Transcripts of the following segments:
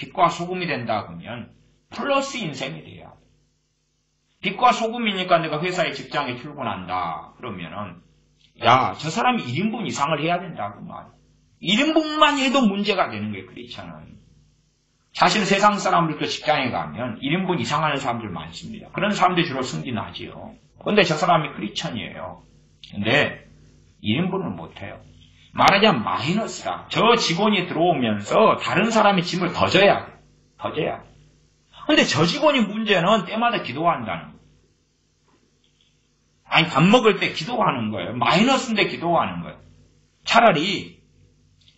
빛과 소금이 된다 그러면 플러스 인생이 돼야 돼. 빛과 소금이니까 내가 회사에 직장에 출근한다 그러면은 야, 저 사람이 1인분 이상을 해야 된다고 말이야. 1인분만 해도 문제가 되는 거예요, 크리스천은. 사실 세상 사람들도 직장에 가면 1인분 이상 하는 사람들 많습니다. 그런 사람들이 주로 승진하지요. 근데 저 사람이 크리스천이에요. 근데 1인분을 못해요. 말하자면 마이너스라. 저 직원이 들어오면서 다른 사람의 짐을 더 져야 돼. 더 져야 돼. 근데 저 직원이 문제는 때마다 기도한다는 거예요. 아니, 밥 먹을 때 기도하는 거예요. 마이너스인데 기도하는 거예요. 차라리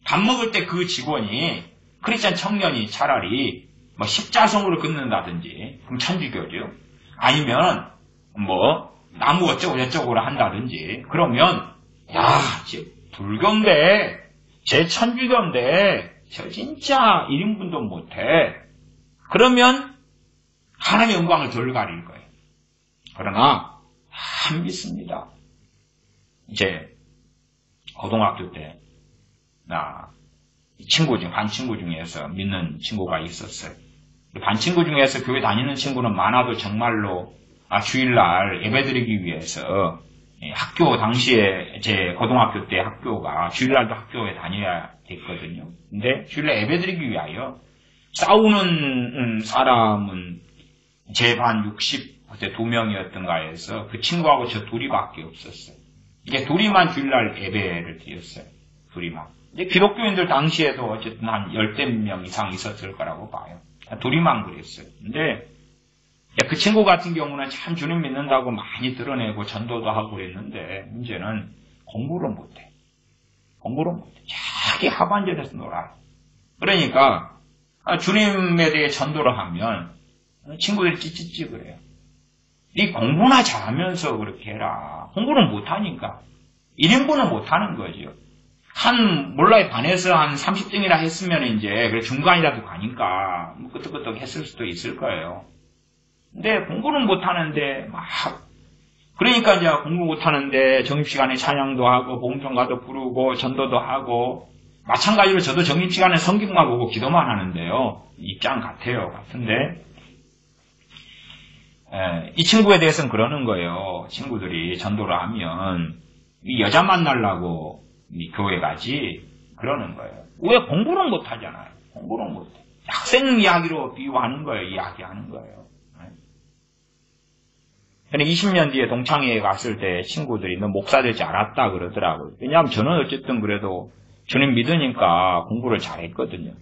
밥 먹을 때 그 직원이, 크리스찬 청년이 차라리 뭐 십자성으로 긋는다든지, 그럼 천주교죠. 아니면 뭐 나무 어쩌고 저쩌고 한다든지, 그러면 야, 쟤 불교인데, 쟤 천주교인데, 저 진짜 1인분도 못해. 그러면 하나님의 영광을 덜 가릴 거예요. 그러나 안 믿습니다. 이제 고등학교 때 반 친구 중에서 믿는 친구가 있었어요. 반 친구 중에서 교회 다니는 친구는 많아도 정말로 주일날 예배드리기 위해서 학교 당시에 제 고등학교 때 학교가 주일날도 학교에 다녀야 됐거든요. 근데 주일날 예배드리기 위하여 싸우는 사람은 제 반 그때 2명이었던가 해서 그 친구하고 저 둘이밖에 없었어요. 이게 둘이만 주일날 예배를 드렸어요. 둘이만. 이제 기독교인들 당시에도 어쨌든 한 10명 이상 있었을 거라고 봐요. 둘이만 그랬어요. 근데 그 친구 같은 경우는 참 주님 믿는다고 많이 드러내고 전도도 하고 그랬는데 문제는 공부를 못해. 공부를 못해. 자기 하반절에서 놀아요. 그러니까 주님에 대해 전도를 하면 친구들이 찌찌찌 그래요. 네 공부나 잘하면서 그렇게 해라. 공부는 못하니까. 1인분은 못하는 거죠. 몰라요. 반에서 한 30등이나 했으면 이제, 그래 중간이라도 가니까, 끄떡끄떡 했을 수도 있을 거예요. 근데 공부는 못하는데, 그러니까 이제 공부 못하는데, 점심시간에 찬양도 하고, 봉송가도 부르고, 전도도 하고, 마찬가지로 저도 점심시간에 성경만 보고 기도만 하는데요. 입장 같은데, 이 친구에 대해서는 그러는 거예요. 친구들이 전도를 하면 이 여자 만나려고 교회 가지 그러는 거예요. 왜 공부는 못하잖아요. 공부는 못해. 학생 이야기로 비유하는 거예요. 이야기하는 거예요. 근데 20년 뒤에 동창회에 갔을 때 친구들이 너 목사 되지 않았다 그러더라고요. 왜냐하면 저는 어쨌든 그래도 주님 믿으니까 공부를 잘했거든요.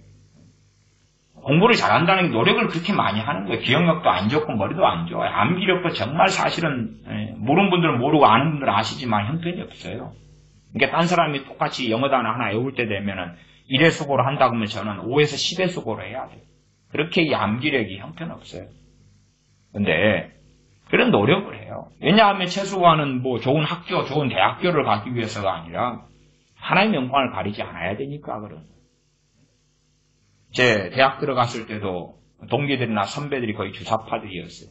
공부를 잘한다는 게 노력을 그렇게 많이 하는 거예요. 기억력도 안 좋고 머리도 안 좋아요. 암기력도 정말 사실은 모르는 분들은 모르고 아는 분들은 아시지만 형편이 없어요. 그러니까 딴 사람이 똑같이 영어 단어 하나 외울 때 되면은 1회 수고를 한다 그러면 저는 5에서 10회 수고를 해야 돼요. 그렇게 이 암기력이 형편없어요. 근데 그런 노력을 해요. 왜냐하면 최소한은 뭐 좋은 학교, 좋은 대학교를 가기 위해서가 아니라 하나님의 영광을 가리지 않아야 되니까 그런. 제 대학 들어갔을 때도 동기들이나 선배들이 거의 주사파들이었어요.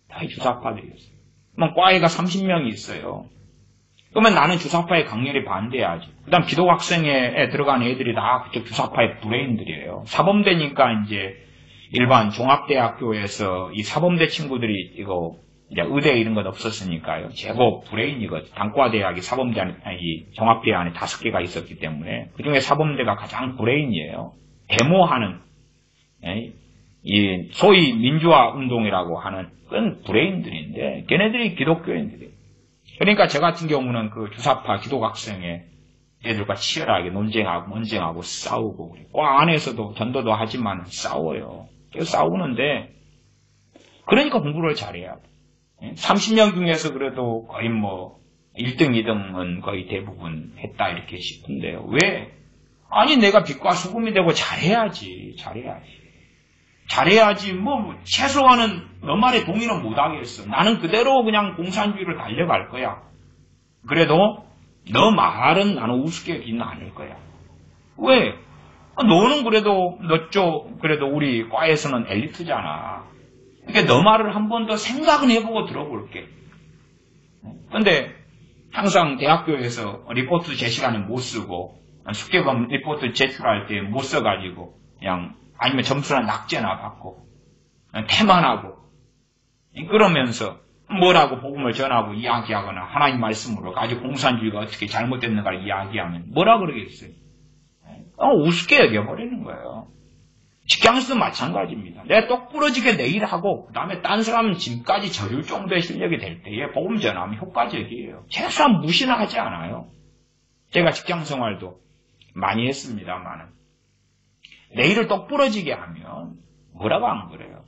다 주사파들이었어요. 그럼 과에가 30명이 있어요. 그러면 나는 주사파에 강렬히 반대하지. 그 다음 기독학생회에 들어간 애들이 다 그쪽 주사파의 브레인들이에요. 사범대니까 이제 일반 종합대학교에서 이 사범대 친구들이 이거 이제 의대 이런 건 없었으니까요. 제법 브레인이거든. 단과대학이 사범대 안에, 이 종합대 안에 5개가 있었기 때문에 그중에 사범대가 가장 브레인이에요. 데모하는, 이 소위 민주화 운동이라고 하는 그런 브레인들인데 걔네들이 기독교인들이에요. 그러니까 저 같은 경우는 그 주사파 기독학생회 애들과 치열하게 논쟁하고 싸우고 과 안에서도 전도도 하지만 싸워요. 계속 싸우는데 그러니까 공부를 잘해야 돼. 30명 중에서 그래도 거의 뭐 1등, 2등은 거의 대부분 했다 이렇게 싶은데요. 왜? 아니 내가 빛과 소금이 되고 잘해야지. 뭐 최소한은 너 말에 동의는 못하겠어. 나는 그대로 그냥 공산주의를 달려갈 거야. 그래도 너 말은 나는 우습게 여기는 않을 거야. 왜? 너는 그래도 그래도 우리 과에서는 엘리트잖아. 그러니까 너 말을 한 번 더 생각은 해보고 들어볼게. 근데 항상 대학교에서 리포트 제 시간에 못 쓰고 숙제검 리포트 제출할 때 못 써가지고 그냥 아니면 점수나 낙제나 받고 태만하고 그러면서 뭐라고 복음을 전하고 이야기하거나 하나님 말씀으로 가지고 공산주의가 어떻게 잘못됐는가를 이야기하면 뭐라 그러겠어요? 우습게 여겨버리는 거예요. 직장에서도 마찬가지입니다. 내가 똑부러지게 내 일하고 그 다음에 딴 사람 짐까지 져줄 정도의 실력이 될 때에 복음 전하면 효과적이에요. 최소한 무시는 하지 않아요. 제가 직장 생활도 많이 했습니다만 내 일을 똑부러지게 하면 뭐라고 안 그래요.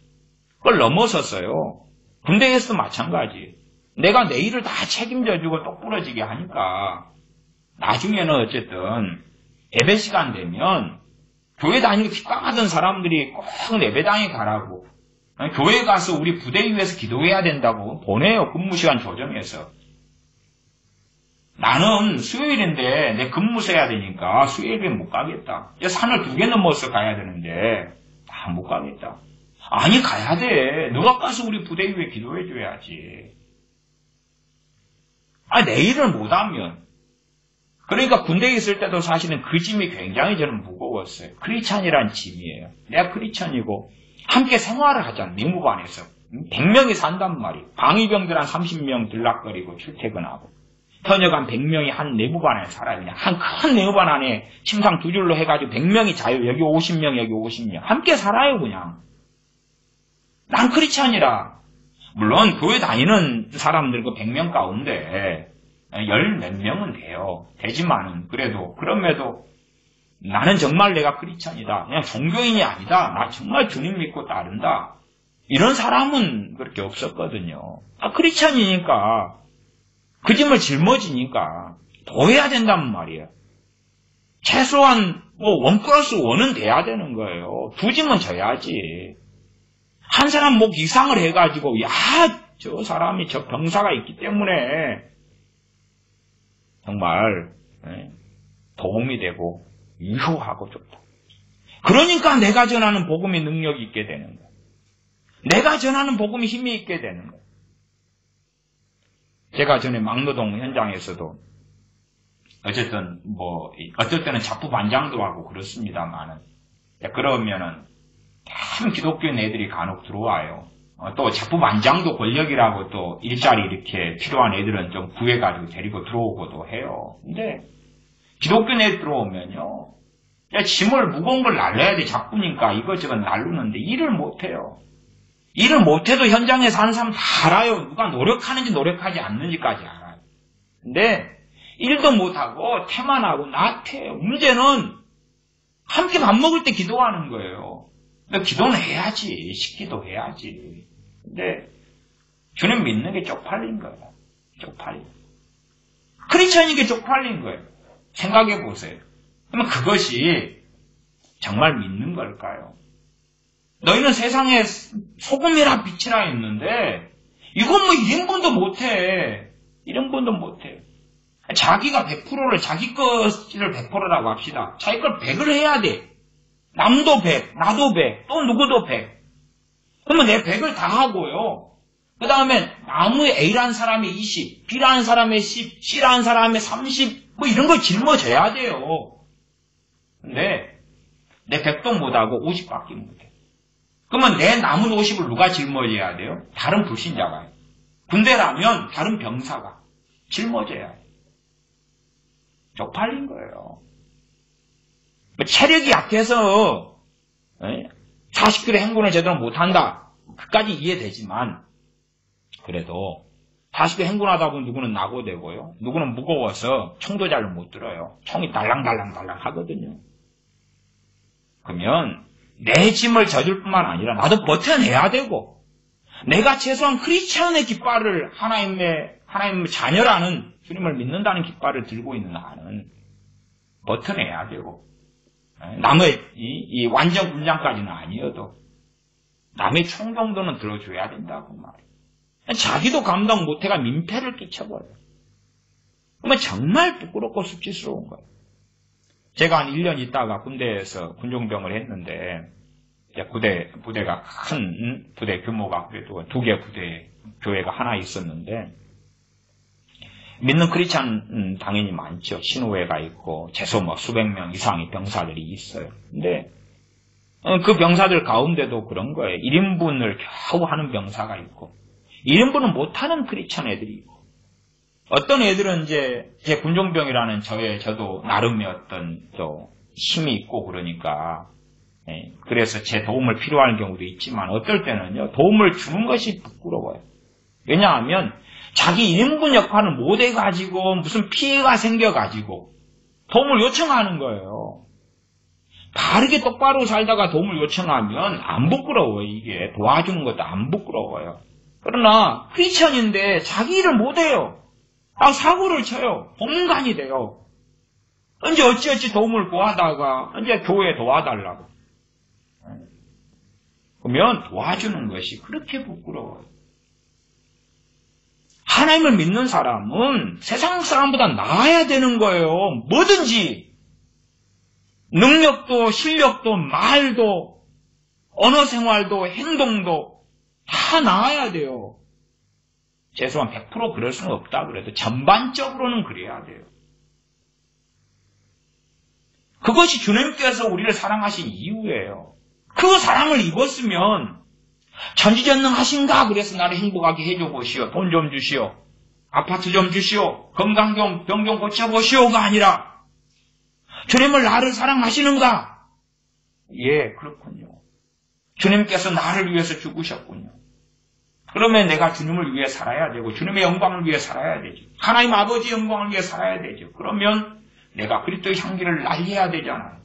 그걸 넘어섰어요. 군대에서도 마찬가지. 내가 내 일을 다 책임져주고 똑부러지게 하니까 나중에는 어쨌든 예배 시간 되면 교회 다니고 핍박하던 사람들이 꼭 예배당에 가라고 교회 가서 우리 부대 위에서 기도해야 된다고 보내요. 근무 시간 조정해서. 나는 수요일인데 내 근무 서야 되니까 수요일에 못 가겠다. 산을 2개 넘어서 가야 되는데 못 가겠다. 아니 가야 돼. 너가 가서 우리 부대 위에 기도해 줘야지. 내 일을 못하면. 그러니까 군대에 있을 때도 사실은 그 짐이 굉장히 저는 무거웠어요. 크리스찬이란 짐이에요. 내가 크리스찬이고 함께 생활을 하잖아. 내무반에서. 100명이 산단 말이에요. 방위병들 한 30명 들락거리고 출퇴근하고. 현역 한 100명이 한 내무반에 살아요. 그냥 한 큰 내무반 안에 침상 2줄로 해가지고 100명이 자유. 여기 50명, 여기 50명. 함께 살아요, 그냥. 난 크리스찬이라. 물론 교회 다니는 사람들 그 100명 가운데 10몇 명은 돼요. 되지만은 그래도 그럼에도 나는 정말 내가 크리스찬이다. 그냥 종교인이 아니다. 나 정말 주님 믿고 따른다. 이런 사람은 그렇게 없었거든요. 크리스찬이니까 그 짐을 짊어지니까 더 해야 된단 말이에요. 최소한 1+1은 돼야 되는 거예요. 2짐은 져야지. 한 사람 목 이상을 해가지고 저 사람이 저 병사가 있기 때문에 정말 도움이 되고 유효하고 좋다. 그러니까 내가 전하는 복음이 능력이 있게 되는 거야. 내가 전하는 복음이 힘이 있게 되는 거야. 제가 전에 막노동 현장에서도 어쨌든 어떨 때는 자부 반장도 하고 그렇습니다만은 그러면은 참 기독교인 애들이 간혹 들어와요. 또 자부 반장도 권력이라고 또 일자리 이렇게 필요한 애들은 좀 구해가지고 데리고 들어오고도 해요. 근데 기독교인 애들 들어오면요. 짐을 무거운 걸 날려야 돼. 자꾸니까 이것저것 날르는데 일을 못해요. 일을 못해도 현장에 사는 사람 다 알아요. 누가 노력하는지 노력하지 않는지까지 알아요. 근데 일도 못하고 태만하고 나태해요. 문제는 함께 밥 먹을 때 기도하는 거예요. 근데 기도는 해야지. 식기도 해야지. 근데 주님 믿는 게 쪽팔린 거예요. 쪽팔린. 크리스천이게 쪽팔린 거예요. 생각해 보세요. 그러면 그것이 정말 믿는 걸까요? 너희는 세상에 소금이라 빛이라 했는데 이건 1인분도 못해. 1인분도 못해. 자기가 100%를 자기 것을 100%라고 합시다. 자기 걸 100을 해야 돼. 남도 100, 나도 100, 또 누구도 100. 그러면 내 100을 다 하고요. 그 다음에 나무에 A라는 사람이 20, B라는 사람이 10, C라는 사람이 30, 이런 걸 짊어져야 돼요. 근데 내 100도 못하고 50밖에 못해. 그러면 내 남은 50을 누가 짊어져야 돼요? 다른 불신자가요. 군대라면 다른 병사가 짊어져야 돼요. 쪽팔린 거예요. 체력이 약해서 40km 행군을 제대로 못한다. 그까지 이해되지만 그래도 40km 행군하다 보면 누구는 낙오되고요. 누구는 무거워서 총도 잘 못 들어요. 총이 달랑달랑 하거든요. 그러면 내 짐을 져줄 뿐만 아니라 나도 버텨내야 되고 내가 최소한 크리스천의 깃발을 하나님의 자녀라는 주님을 믿는다는 깃발을 들고 있는 나는 버텨내야 되고 남의 이 완전 군장까지는 아니어도 남의 총 정도는 들어줘야 된다고 말이에요. 자기도 감당 못해가 민폐를 끼쳐버려요. 그러면 정말 부끄럽고 수치스러운 거예요. 제가 한 1년 있다가 군대에서 군종병을 했는데 부대가 큰 부대 규모가 그래도 2개 부대 교회가 하나 있었는데 믿는 크리스찬 당연히 많죠. 신우회가 있고 최소 수백 명 이상의 병사들이 있어요. 근데 그 병사들 가운데도 그런 거예요. 1인분을 겨우 하는 병사가 있고 1인분은 못하는 크리스찬 애들이 있고 어떤 애들은 이제 제 군종병이라는 저도 나름의 어떤 또 힘이 있고 그러니까 그래서 제 도움을 필요한 경우도 있지만 어떨 때는요 도움을 주는 것이 부끄러워요. 왜냐하면 자기 1인분 역할을 못 해가지고 무슨 피해가 생겨가지고 도움을 요청하는 거예요. 바르게 똑바로 살다가 도움을 요청하면 안 부끄러워요. 이게 도와주는 것도 안 부끄러워요. 그러나 크리스천인데 자기 일을 못해요. 사고를 쳐요. 법문관이 돼요. 이제 어찌어찌 도움을 구하다가 이제 교회에 도와달라고. 그러면 도와주는 것이 그렇게 부끄러워요. 하나님을 믿는 사람은 세상 사람보다 나아야 되는 거예요. 뭐든지. 능력도 실력도 말도 언어 생활도 행동도 다 나아야 돼요. 최소한 100% 그럴 수는 없다 그래도 전반적으로는 그래야 돼요. 그것이 주님께서 우리를 사랑하신 이유예요. 그 사랑을 입었으면 전지전능하신가 그래서 나를 행복하게 해줘 보시오. 돈 좀 주시오. 아파트 좀 주시오. 건강 좀 병 좀 고쳐보시오가 아니라 주님을 나를 사랑하시는가? 예, 그렇군요. 주님께서 나를 위해서 죽으셨군요. 그러면 내가 주님을 위해 살아야 되고 주님의 영광을 위해 살아야 되죠. 하나님 아버지의 영광을 위해 살아야 되죠. 그러면 내가 그리스도의 향기를 날려야 되잖아요.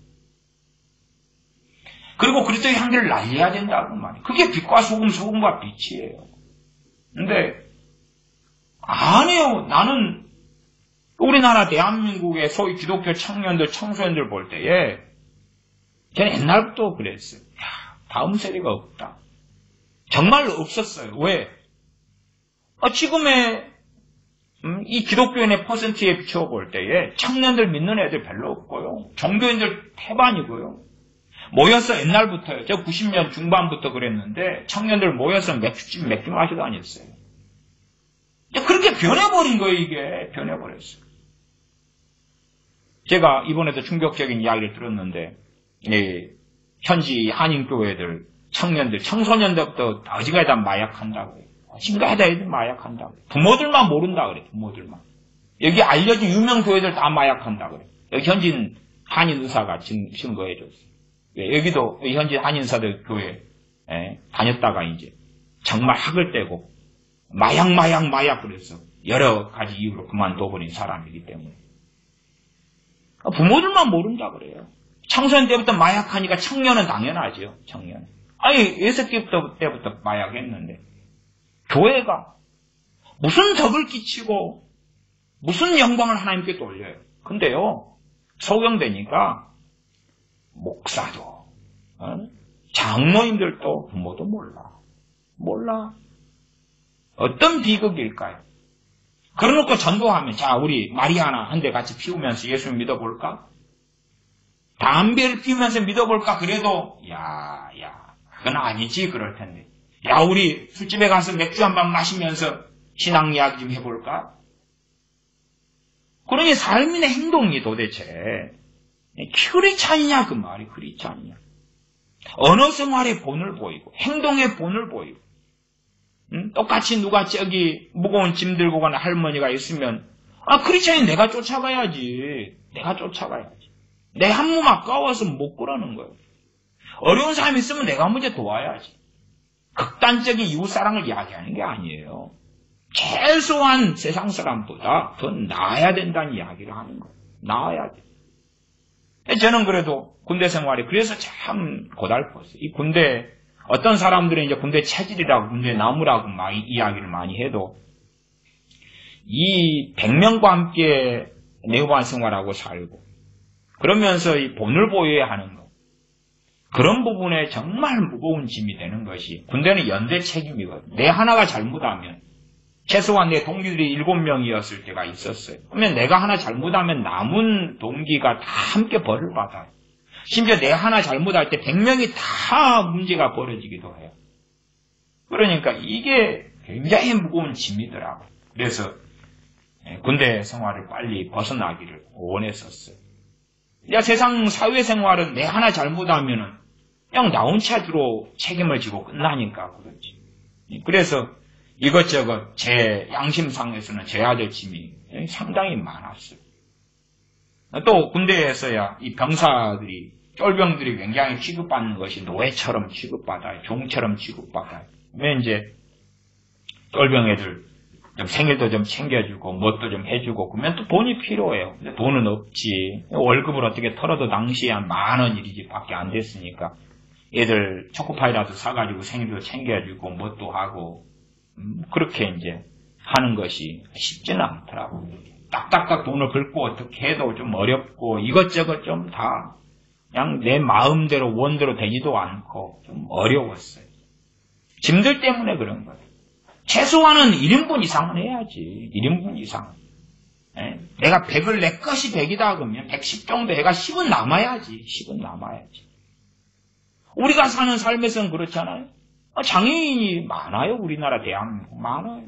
그리고 그리스도의 향기를 날려야 된다고 말이에요. 그게 빛과 소금과 빛이에요. 근데 아니에요. 나는 우리나라 대한민국의 소위 기독교 청년들, 청소년들 볼 때에 저는 옛날부터 그랬어요. 다음 세대가 없다. 정말로 없었어요. 왜? 지금의 이 기독교인의 퍼센트에 비춰볼 때에 청년들 믿는 애들 별로 없고요. 종교인들 태반이고요. 모여서 옛날부터요. 저 90년 중반부터 그랬는데 청년들 모여서 맥주 마시고 다녔어요. 그렇게 변해버린 거예요. 이게 변해버렸어요. 제가 이번에도 충격적인 이야기를 들었는데 현지 한인교회들 청년들 청소년들부터 어지간하다 마약한다고 해요. 어지간하다 애들 마약한다고 해요. 부모들만 모른다 그래요. 부모들만. 여기 알려진 유명 교회들 다 마약한다 그래요. 여기 현진 한인 의사가 증거해 줬어요. 여기도 현지 한인사들 교회 다녔다가 이제 정말 학을 떼고 마약 그래서 여러 가지 이유로 그만둬버린 사람이기 때문에 부모들만 모른다 그래요. 청소년 때부터 마약하니까 청년은 당연하죠. 청년. 아니 6살 때부터 마약했는데 교회가 무슨 덕을 끼치고 무슨 영광을 하나님께 돌려요. 근데요 소경되니까 목사도 장로님들도 부모도 몰라. 어떤 비극일까요? 그러놓고 전도하면 자 우리 마리아나 한 대 같이 피우면서 예수 믿어볼까? 담배를 피우면서 믿어볼까? 그래도 야 그건 아니지 그럴 텐데 야 우리 술집에 가서 맥주 한 방 마시면서 신앙 이야기 좀 해볼까? 그러니 삶의 행동이 도대체 크리스찬이냐 그 말이 크리스찬이냐. 언어 생활의 본을 보이고 행동의 본을 보이고 똑같이 누가 저기 무거운 짐 들고 가는 할머니가 있으면 크리스찬이 내가 쫓아가야지. 내 한 몸 아까워서 못 그러는 거예요. 어려운 사람이 있으면 내가 먼저 도와야지. 극단적인 이웃사랑을 이야기하는 게 아니에요. 최소한 세상 사람보다 더 나아야 된다는 이야기를 하는 거예요. 나아야 돼. 저는 그래도 군대 생활이 그래서 참 고달팠어요. 이 군대 어떤 사람들은 이제 군대 체질이라고 군대 나무라고 이야기를 많이 해도 이 100명과 함께 내후반 생활하고 살고 그러면서 이 본을 보여야 하는 것 그런 부분에 정말 무거운 짐이 되는 것이 군대는 연대 책임이거든요. 내 하나가 잘못하면 최소한 내 동기들이 7명이었을 때가 있었어요. 그러면 내가 하나 잘못하면 남은 동기가 다 함께 벌을 받아요. 심지어 내 하나 잘못할 때 100명이 다 문제가 벌어지기도 해요. 그러니까 이게 굉장히 무거운 짐이더라고요. 그래서 군대 생활을 빨리 벗어나기를 원했었어요. 세상 사회생활은 내 하나 잘못하면은 그냥 나온 차주로 책임을 지고 끝나니까 그렇지. 그래서 이것저것 제 양심상에서는 져야 될 짐이 상당히 많았어요. 또 군대에서야 이 병사들이, 쫄병들이 굉장히 취급받는 것이 노예처럼 취급받아요. 종처럼 취급받아요. 왜 이제 쫄병 애들 좀 생일도 좀 챙겨주고 뭣도 좀 해주고 그러면 또 돈이 필요해요. 근데 돈은 없지. 월급을 어떻게 털어도 당시에 한 10,000원 일이지 밖에 안 됐으니까 애들 초코파이라도 사가지고 생일도 챙겨주고 뭣도 하고 그렇게 이제 하는 것이 쉽지는 않더라고요. 딱딱딱 돈을 긁고 어떻게 해도 좀 어렵고 이것저것 좀 다 그냥 내 마음대로 원대로 되지도 않고 좀 어려웠어요. 짐들 때문에 그런 거예요. 최소한은 1인분 이상은 해야지. 1인분 이상. 내가 100을 내 것이 100이다 그러면 110 정도 해가 10은 남아야지. 10은 남아야지. 우리가 사는 삶에서는 그렇잖아요. 장애인이 많아요. 우리나라 대한민국 많아요.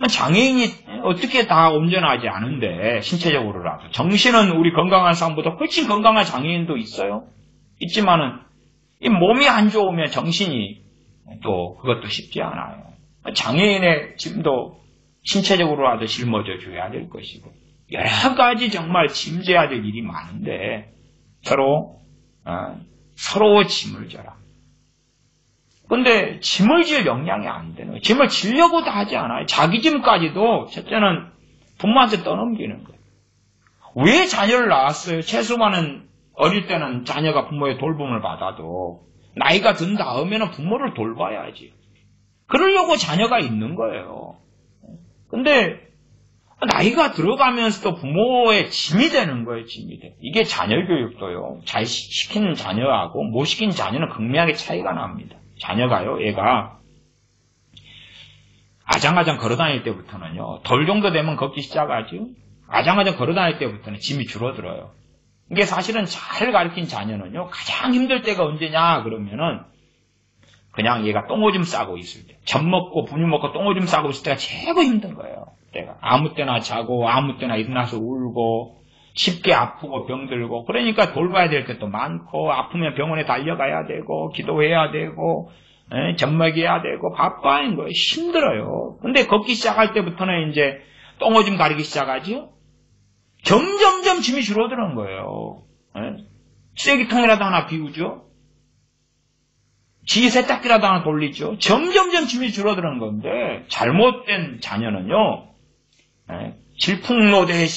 장애인이 어떻게 다 온전하지 않은데 신체적으로라도 정신은 우리 건강한 사람보다 훨씬 건강한 장애인도 있어요. 있지만은 이 몸이 안 좋으면 정신이 또 그것도 쉽지 않아요. 장애인의 짐도 신체적으로라도 짊어져 줘야 될 것이고 여러 가지 정말 짐져야 될 일이 많은데 서로 짐을 져라. 근데 짐을 질 역량이 안 되는 거예요. 짐을 지려고도 하지 않아요. 자기 짐까지도 첫째는 부모한테 떠넘기는 거예요. 왜 자녀를 낳았어요? 최소한은 어릴 때는 자녀가 부모의 돌봄을 받아도 나이가 든 다음에는 부모를 돌봐야지. 그러려고 자녀가 있는 거예요. 근데 나이가 들어가면서도 부모의 짐이 되는 거예요. 짐이 돼. 이게 자녀 교육도요. 잘 시키는 자녀하고 못 시키는 자녀는 극명하게 차이가 납니다. 자녀가요, 얘가 아장아장 걸어다닐 때부터는요, 돌 정도 되면 걷기 시작하죠. 아장아장 걸어다닐 때부터는 짐이 줄어들어요. 이게 사실은 잘 가르친 자녀는요, 가장 힘들 때가 언제냐 그러면은 그냥 얘가 똥오줌 싸고 있을 때, 젖 먹고 분유 먹고 똥오줌 싸고 있을 때가 최고 힘든 거예요. 때가 아무 때나 자고 아무 때나 일어나서 울고 쉽게 아프고 병들고 그러니까 돌봐야 될 것도 많고 아프면 병원에 달려가야 되고 기도해야 되고 젖 먹여야 되고 바빠인 거예요. 힘들어요. 근데 걷기 시작할 때부터는 이제 똥오줌 가리기 시작하죠. 점점점 짐이 줄어드는 거예요. 쓰레기통이라도 하나 비우죠. 지 세탁기라도 하나 돌리죠. 점점점 짐이 줄어드는 건데 잘못된 자녀는요. 질풍노도의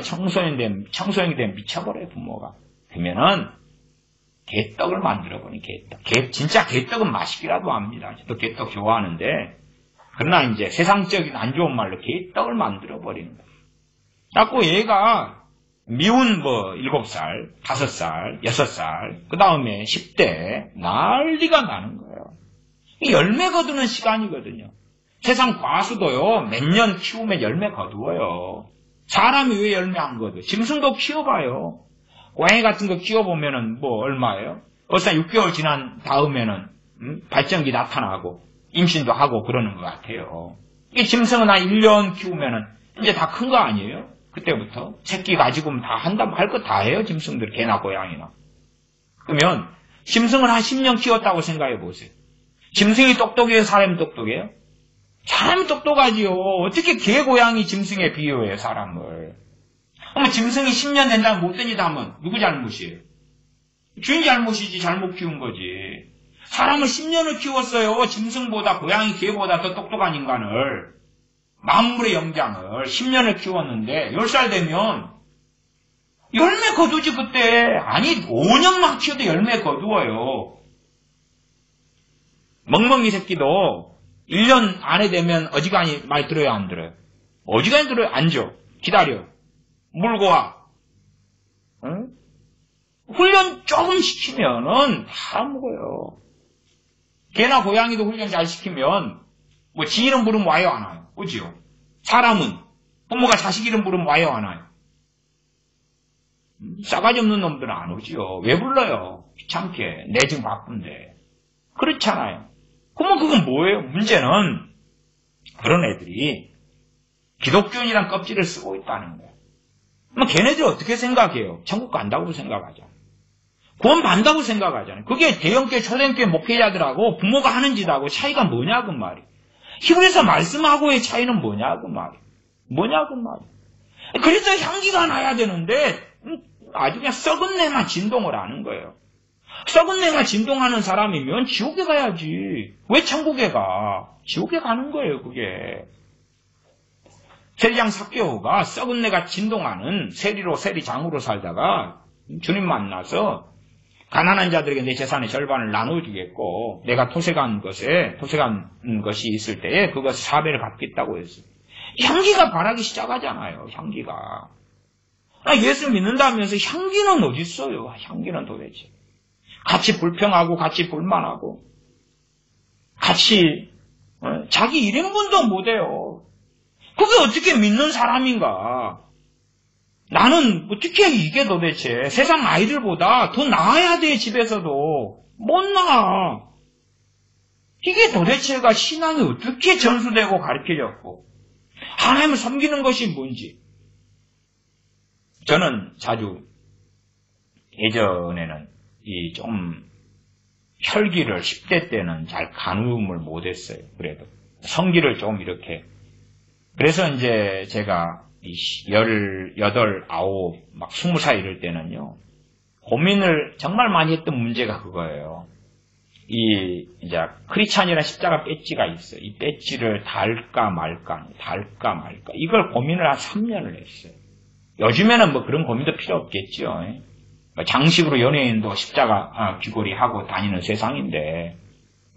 청소년이 되면 미쳐버려요, 부모가. 그러면은, 개떡을 만들어버린 개떡. 진짜 개떡은 맛있기라도 합니다. 저도 개떡 좋아하는데, 그러나 이제 세상적인 안 좋은 말로 개떡을 만들어버린 거예요. 자꾸 얘가 미운 7살, 5살, 6살, 그 다음에 10대, 난리가 나는 거예요. 열매 거두는 시간이거든요. 세상 과수도요, 몇 년 키우면 열매 거두어요. 사람이 왜 열매 안 거둬? 짐승도 키워봐요. 고양이 같은 거 키워보면은 얼마예요? 벌써 6개월 지난 다음에는, 발정기 나타나고, 임신도 하고 그러는 것 같아요. 이 짐승은 한 1년 키우면은, 이제 다 큰 거 아니에요? 그때부터. 새끼 가지고는 다 한다면 할 거 다 해요, 짐승들, 개나 고양이나. 그러면, 짐승을 한 10년 키웠다고 생각해 보세요. 짐승이 똑똑해요? 사람이 똑똑해요? 사람이 똑똑하지요. 어떻게 개, 고양이, 짐승에 비유해요, 사람을. 그러면 짐승이 10년 된다면 못되니다 하면 누구 잘못이에요? 주인 잘못이지, 잘못 키운 거지. 사람을 10년을 키웠어요. 짐승보다, 고양이, 개보다 더 똑똑한 인간을. 만물의 영장을 10년을 키웠는데 10살 되면 열매 거두지 그때. 아니 5년만 키워도 열매 거두어요. 멍멍이 새끼도 1년 안에 되면 어지간히 말 들어요, 안 들어요? 어지간히 들어요, 안 줘. 기다려. 물고 와. 응? 훈련 조금 시키면은 다 먹어요. 개나 고양이도 훈련 잘 시키면 지 이름 부르면 와요, 안 와요? 그지요? 사람은 부모가 자식 이름 부르면 와요, 안 와요? 싸가지 없는 놈들은 안 오지요. 왜 불러요? 귀찮게. 내 지금 바쁜데. 그렇잖아요. 그러면 그건 뭐예요? 문제는 그런 애들이 기독교인이란 껍질을 쓰고 있다는 거예요. 그럼 걔네들 어떻게 생각해요? 천국 간다고 생각하죠. 구원받는다고 생각하잖아요. 그게 대형교회, 초대형교회 목회자들하고 부모가 하는 짓하고 차이가 뭐냐 그 말이. 히브리서 말씀하고의 차이는 뭐냐 그 말이. 뭐냐 그 말이. 그래서 향기가 나야 되는데 아주 그냥 썩은 내만 진동을 하는 거예요. 썩은 내가 진동하는 사람이면 지옥에 가야지. 왜 천국에 가? 지옥에 가는 거예요, 그게. 세리장 삭개오가 썩은 내가 진동하는 세리장으로 살다가 주님 만나서 가난한 자들에게 내 재산의 절반을 나눠주겠고 내가 토색한 것이 있을 때에 그것 4배를 갚겠다고 했어요. 향기가 바라기 시작하잖아요, 향기가. 예수 믿는다면서 향기는 어디 있어요? 향기는 도대체. 같이 불평하고 같이 불만하고 같이 자기 1인분도 못해요. 그게 어떻게 믿는 사람인가? 나는 어떻게 이게 도대체 세상 아이들보다 더 나아야 돼. 집에서도 못 나아. 이게 도대체가 신앙이 어떻게 전수되고 가르쳐졌고 하나님을 섬기는 것이 뭔지. 저는 자주 예전에는 이 좀 혈기를 10대 때는 잘 가늠을 못했어요. 그래도 성기를 좀 이렇게. 그래서 이제 제가 18, 9, 막 20살 이럴 때는요 고민을 정말 많이 했던 문제가 그거예요. 이제 크리스찬이라는 십자가 배지가 있어요. 이 배지를 달까 말까 이걸 고민을 한 3년을 했어요. 요즘에는 뭐 그런 고민도 필요 없겠죠. 장식으로 연예인도 십자가 귀걸이 하고 다니는 세상인데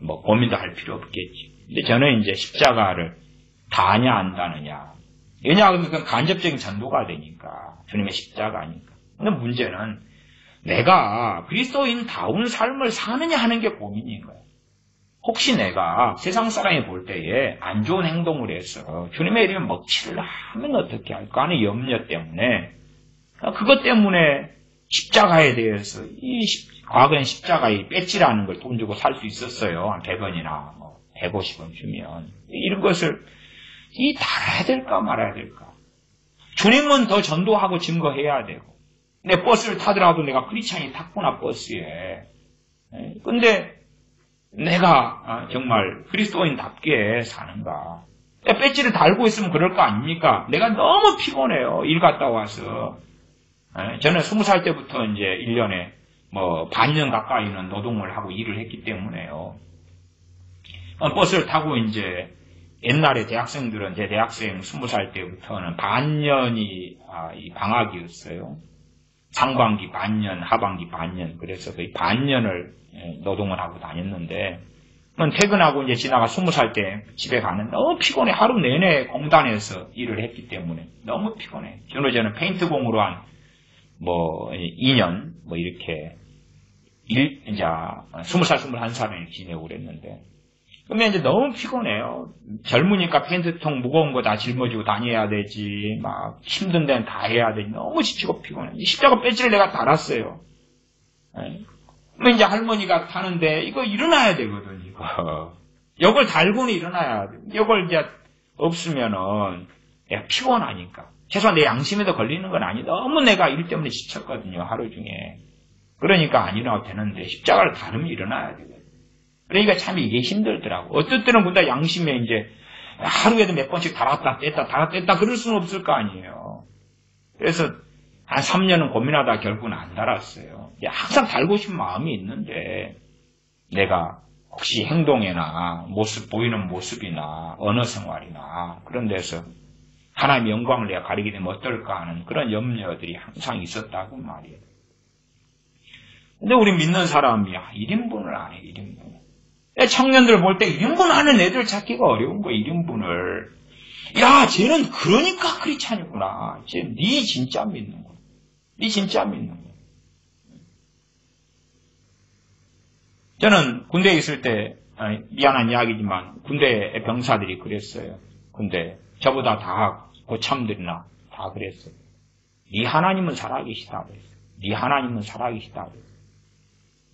뭐 고민도 할 필요 없겠지. 근데 저는 이제 십자가를 다냐 안 다느냐. 왜냐하면 그건 간접적인 전도가 되니까 주님의 십자가니까. 근데 문제는 내가 그리스도인다운 삶을 사느냐 하는 게 고민인 거예요. 혹시 내가 세상 사람이 볼 때에 안 좋은 행동을 해서 주님의 이름에 먹칠을 하면 어떻게 할까 하는 염려 때문에 그것 때문에 십자가에 대해서 과거엔 십자가에 배지라는 걸 돈 주고 살 수 있었어요. 한 100원이나 150원 주면 이런 것을 달아야 될까 말아야 될까. 주님은 더 전도하고 증거해야 되고 내 버스를 타더라도 내가 크리스찬이 탔구나 버스에. 근데 내가 정말 그리스도인답게 사는가. 배지를 달고 있으면 그럴 거 아닙니까? 내가 너무 피곤해요. 일 갔다 와서. 저는 20살 때부터 이제 1년에 반년 가까이는 노동을 하고 일을 했기 때문에요. 버스를 타고 이제 옛날에 대학생들은 제 대학생 20살 때부터는 반년이 방학이었어요. 상반기 반년, 하반기 반년. 그래서 거의 반년을 노동을 하고 다녔는데, 퇴근하고 이제 지나가 20살 때 집에 가면 너무 피곤해. 하루 내내 공단에서 일을 했기 때문에 너무 피곤해. 저는 페인트공으로 한 2년, 이렇게, 이제 20살, 21살을 지내고 그랬는데, 그러면 이제 너무 피곤해요. 젊으니까 페인트통 무거운 거 다 짊어지고 다녀야 되지, 막 힘든 데는 다 해야 되지. 너무 지치고 피곤해. 십자가 배지를 내가 달았어요. 그러면 이제 할머니가 타는데, 이거 일어나야 되거든, 이거. 이걸 달고는 일어나야 돼. 이걸 이제 없으면은, 내가 피곤하니까. 최소한 내 양심에도 걸리는 건 아니. 너무 내가 일 때문에 지쳤거든요, 하루 중에. 그러니까 안 일어나도 되는데, 십자가를 다르면 일어나야 되거든. 그러니까 참 이게 힘들더라고. 어떨 때는 근데 양심에 이제 하루에도 몇 번씩 달았다 뺐다 그럴 수는 없을 거 아니에요. 그래서 한 3년은 고민하다 결국은 안 달았어요. 항상 달고 싶은 마음이 있는데 내가 혹시 행동이나 보이는 모습이나 언어 생활이나 그런 데서 하나님의 영광을 내가 가리게 되면 어떨까 하는 그런 염려들이 항상 있었다고 말이에요. 근데 우리 믿는 사람이 1인분을 안 해, 1인분. 청년들 볼 때 1인분 하는 애들 찾기가 어려운 거야, 1인분을. 야, 쟤는 그러니까 크리스찬이구나. 네 진짜 믿는 거야. 네 진짜 믿는 거야. 저는 군대에 있을 때, 미안한 이야기지만, 군대 병사들이 그랬어요. 근데 저보다 다 고참들이나 다 그랬어요. 네 하나님은 살아계시다 그랬어요. 네 하나님은 살아계시다 그랬어요.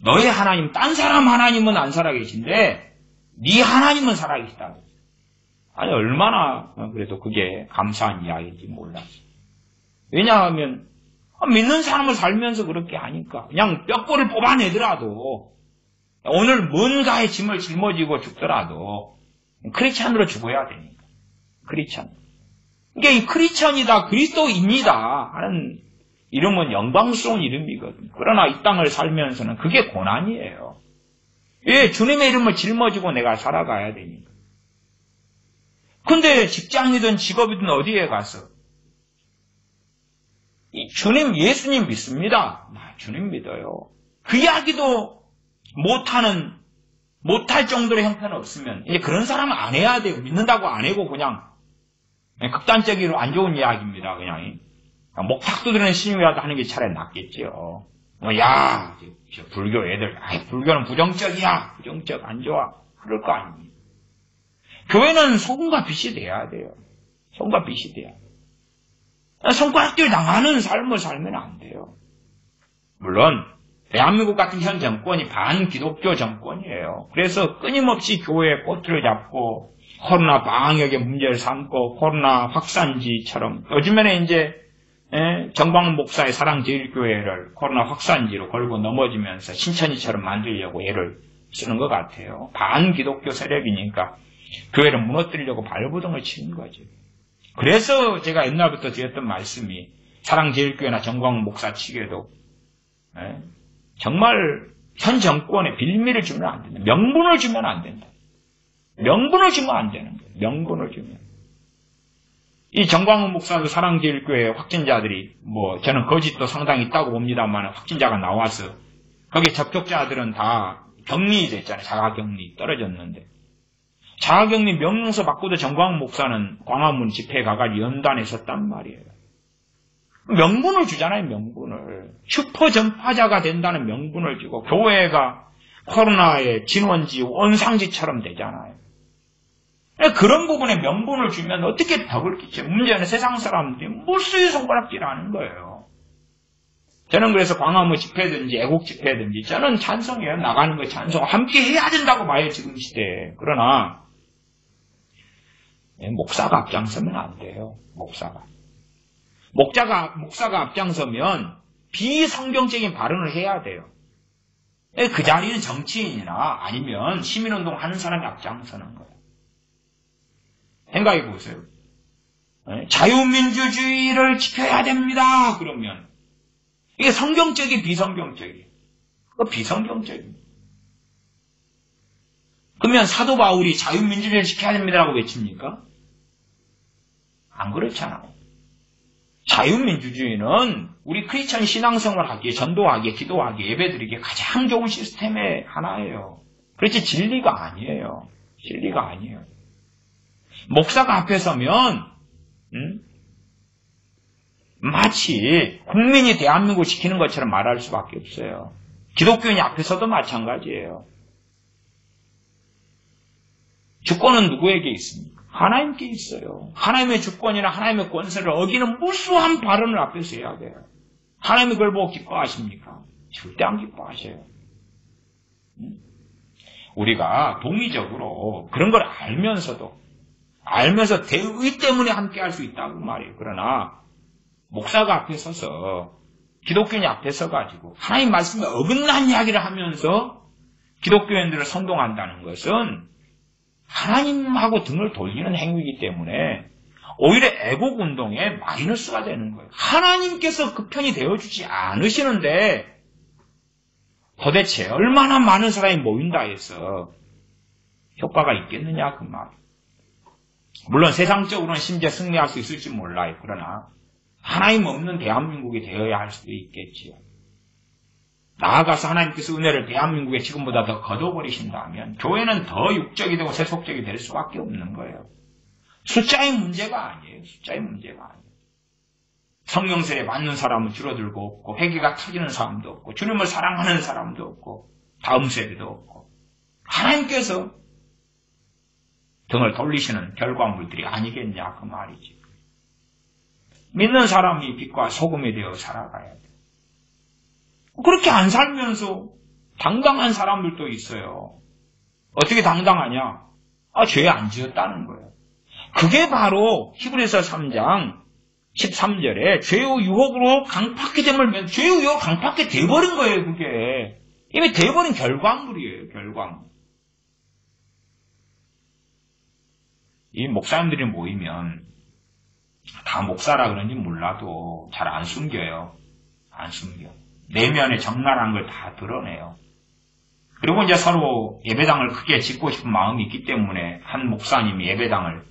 너의 하나님, 딴 사람 하나님은 안 살아계신데 네 하나님은 살아계시다. 아니 얼마나 그래도 그게 감사한 이야기인지 몰랐어요. 왜냐하면 믿는 사람을 살면서 그렇게 하니까 그냥 뼈골을 뽑아내더라도 오늘 뭔가의 짐을 짊어지고 죽더라도 크리스찬으로 죽어야 되니까. 크리스찬. 그러니까 이 크리스찬이다, 그리스도인이다 하는 이름은 영광스러운 이름이거든요. 그러나 이 땅을 살면서는 그게 고난이에요. 왜? 주님의 이름을 짊어지고 내가 살아가야 되니까. 근데 직장이든 직업이든 어디에 가서 이 주님, 예수님 믿습니다. 주님 믿어요. 그 이야기도 못할 정도의 형편은 없으면 이제 그런 사람은 안 해야 돼요. 믿는다고 안 하고 그냥 극단적으로 안 좋은 이야기입니다. 그냥 목탁 두드리는 신임이라도 하는 게 차라리 낫겠죠. 야, 불교 애들, 불교는 부정적이야. 부정적, 안 좋아. 그럴 거 아닙니까? 교회는 소금과 빛이 돼야 돼요. 소금과 빛이 돼야 돼요. 손가락질 당하는 삶을 살면 안 돼요. 물론 대한민국 같은 현 정권이 반기독교 정권이에요. 그래서 끊임없이 교회에 꼬투리를 잡고 코로나 방역의 문제를 삼고 코로나 확산지처럼 요즘에는 이제 정광훈 목사의 사랑제일교회를 코로나 확산지로 걸고 넘어지면서 신천지처럼 만들려고 애를 쓰는 것 같아요. 반기독교 세력이니까 교회를 무너뜨리려고 발버둥을 치는 거죠. 그래서 제가 옛날부터 드렸던 말씀이 사랑제일교회나 정광훈 목사 측에도 정말 현 정권에 빌미를 주면 안 된다. 명분을 주면 안 된다. 명분을 주면 안 되는 거예요. 명분을 주면. 이 정광훈 목사도 사랑제일교회 확진자들이 저는 거짓도 상당히 있다고 봅니다만 확진자가 나와서 거기에 접촉자들은 다 격리됐잖아요. 자가격리 떨어졌는데 자가격리 명령서 받고도 정광훈 목사는 광화문 집회에 가가지고 연단에 섰단 말이에요. 명분을 주잖아요. 명분을. 슈퍼 전파자가 된다는 명분을 주고 교회가 코로나의 진원지 원상지처럼 되잖아요. 그런 부분에 명분을 주면 어떻게 덕을 끼쳐요? 문제는 세상 사람들이 무수히 손가락질하는 거예요. 저는 그래서 광화문 집회든지 애국 집회든지 저는 찬성해요. 나가는 거 찬성. 함께 해야 된다고 봐요. 지금 시대에. 그러나 목사가 앞장서면 안 돼요. 목사가 앞장서면 비성경적인 발언을 해야 돼요. 그 자리는 정치인이나 아니면 시민운동 하는 사람이 앞장서는 거예요. 생각해 보세요. 자유민주주의를 지켜야 됩니다. 그러면 이게 성경적이 비성경적이? 비성경적입니다. 그러면 사도 바울이 자유민주주의를 지켜야 됩니다라고 외칩니까? 안 그렇잖아요. 자유민주주의는 우리 크리스천 신앙생활하기에, 전도하기에, 기도하기에, 예배드리기에 가장 좋은 시스템의 하나예요. 그렇지 진리가 아니에요. 진리가 아니에요. 목사가 앞에 서면 마치 국민이 대한민국을 지키는 것처럼 말할 수밖에 없어요. 기독교인이 앞에 서도 마찬가지예요. 주권은 누구에게 있습니까? 하나님께 있어요. 하나님의 주권이나 하나님의 권세를 어기는 무수한 발언을 앞에서 해야 돼요. 하나님이 그걸 보고 기뻐하십니까? 절대 안 기뻐하셔요. 우리가 동의적으로 그런 걸 알면서 대의 때문에 함께 할 수 있다고 말이에요. 그러나 목사가 앞에 서서 기독교인이 앞에 서가지고 하나님 말씀에 어긋난 이야기를 하면서 기독교인들을 선동한다는 것은 하나님하고 등을 돌리는 행위이기 때문에 오히려 애국운동에 마이너스가 되는 거예요. 하나님께서 그 편이 되어주지 않으시는데 도대체 얼마나 많은 사람이 모인다 해서 효과가 있겠느냐 그 말. 물론 세상적으로는 심지어 승리할 수 있을지 몰라요. 그러나 하나님 없는 대한민국이 되어야 할 수도 있겠지요. 나아가서 하나님께서 은혜를 대한민국에 지금보다 더 거둬버리신다면 교회는 더 육적이 되고 세속적이 될 수밖에 없는 거예요. 숫자의 문제가 아니에요. 숫자의 문제가 아니에요. 성령세에 맞는 사람은 줄어들고 없고 회개가 터지는 사람도 없고 주님을 사랑하는 사람도 없고 다음 세대도 없고 하나님께서 등을 돌리시는 결과물들이 아니겠냐 그 말이지. 믿는 사람이 빛과 소금이 되어 살아가야 돼. 그렇게 안 살면서 당당한 사람들도 있어요. 어떻게 당당하냐? 죄 안 지었다는 거예요. 그게 바로 히브리서 3장 13절에 죄의 유혹으로 강팍하게 됨을 죄의 유혹 강팍하게 돼버린 거예요. 그게 이미 돼버린 결과물이에요. 결과물. 이 목사님들이 모이면 다 목사라 그런지 몰라도 잘 안 숨겨요. 안 숨겨. 내면의 적나라한 걸 다 드러내요. 그리고 이제 서로 예배당을 크게 짓고 싶은 마음이 있기 때문에 한 목사님이 예배당을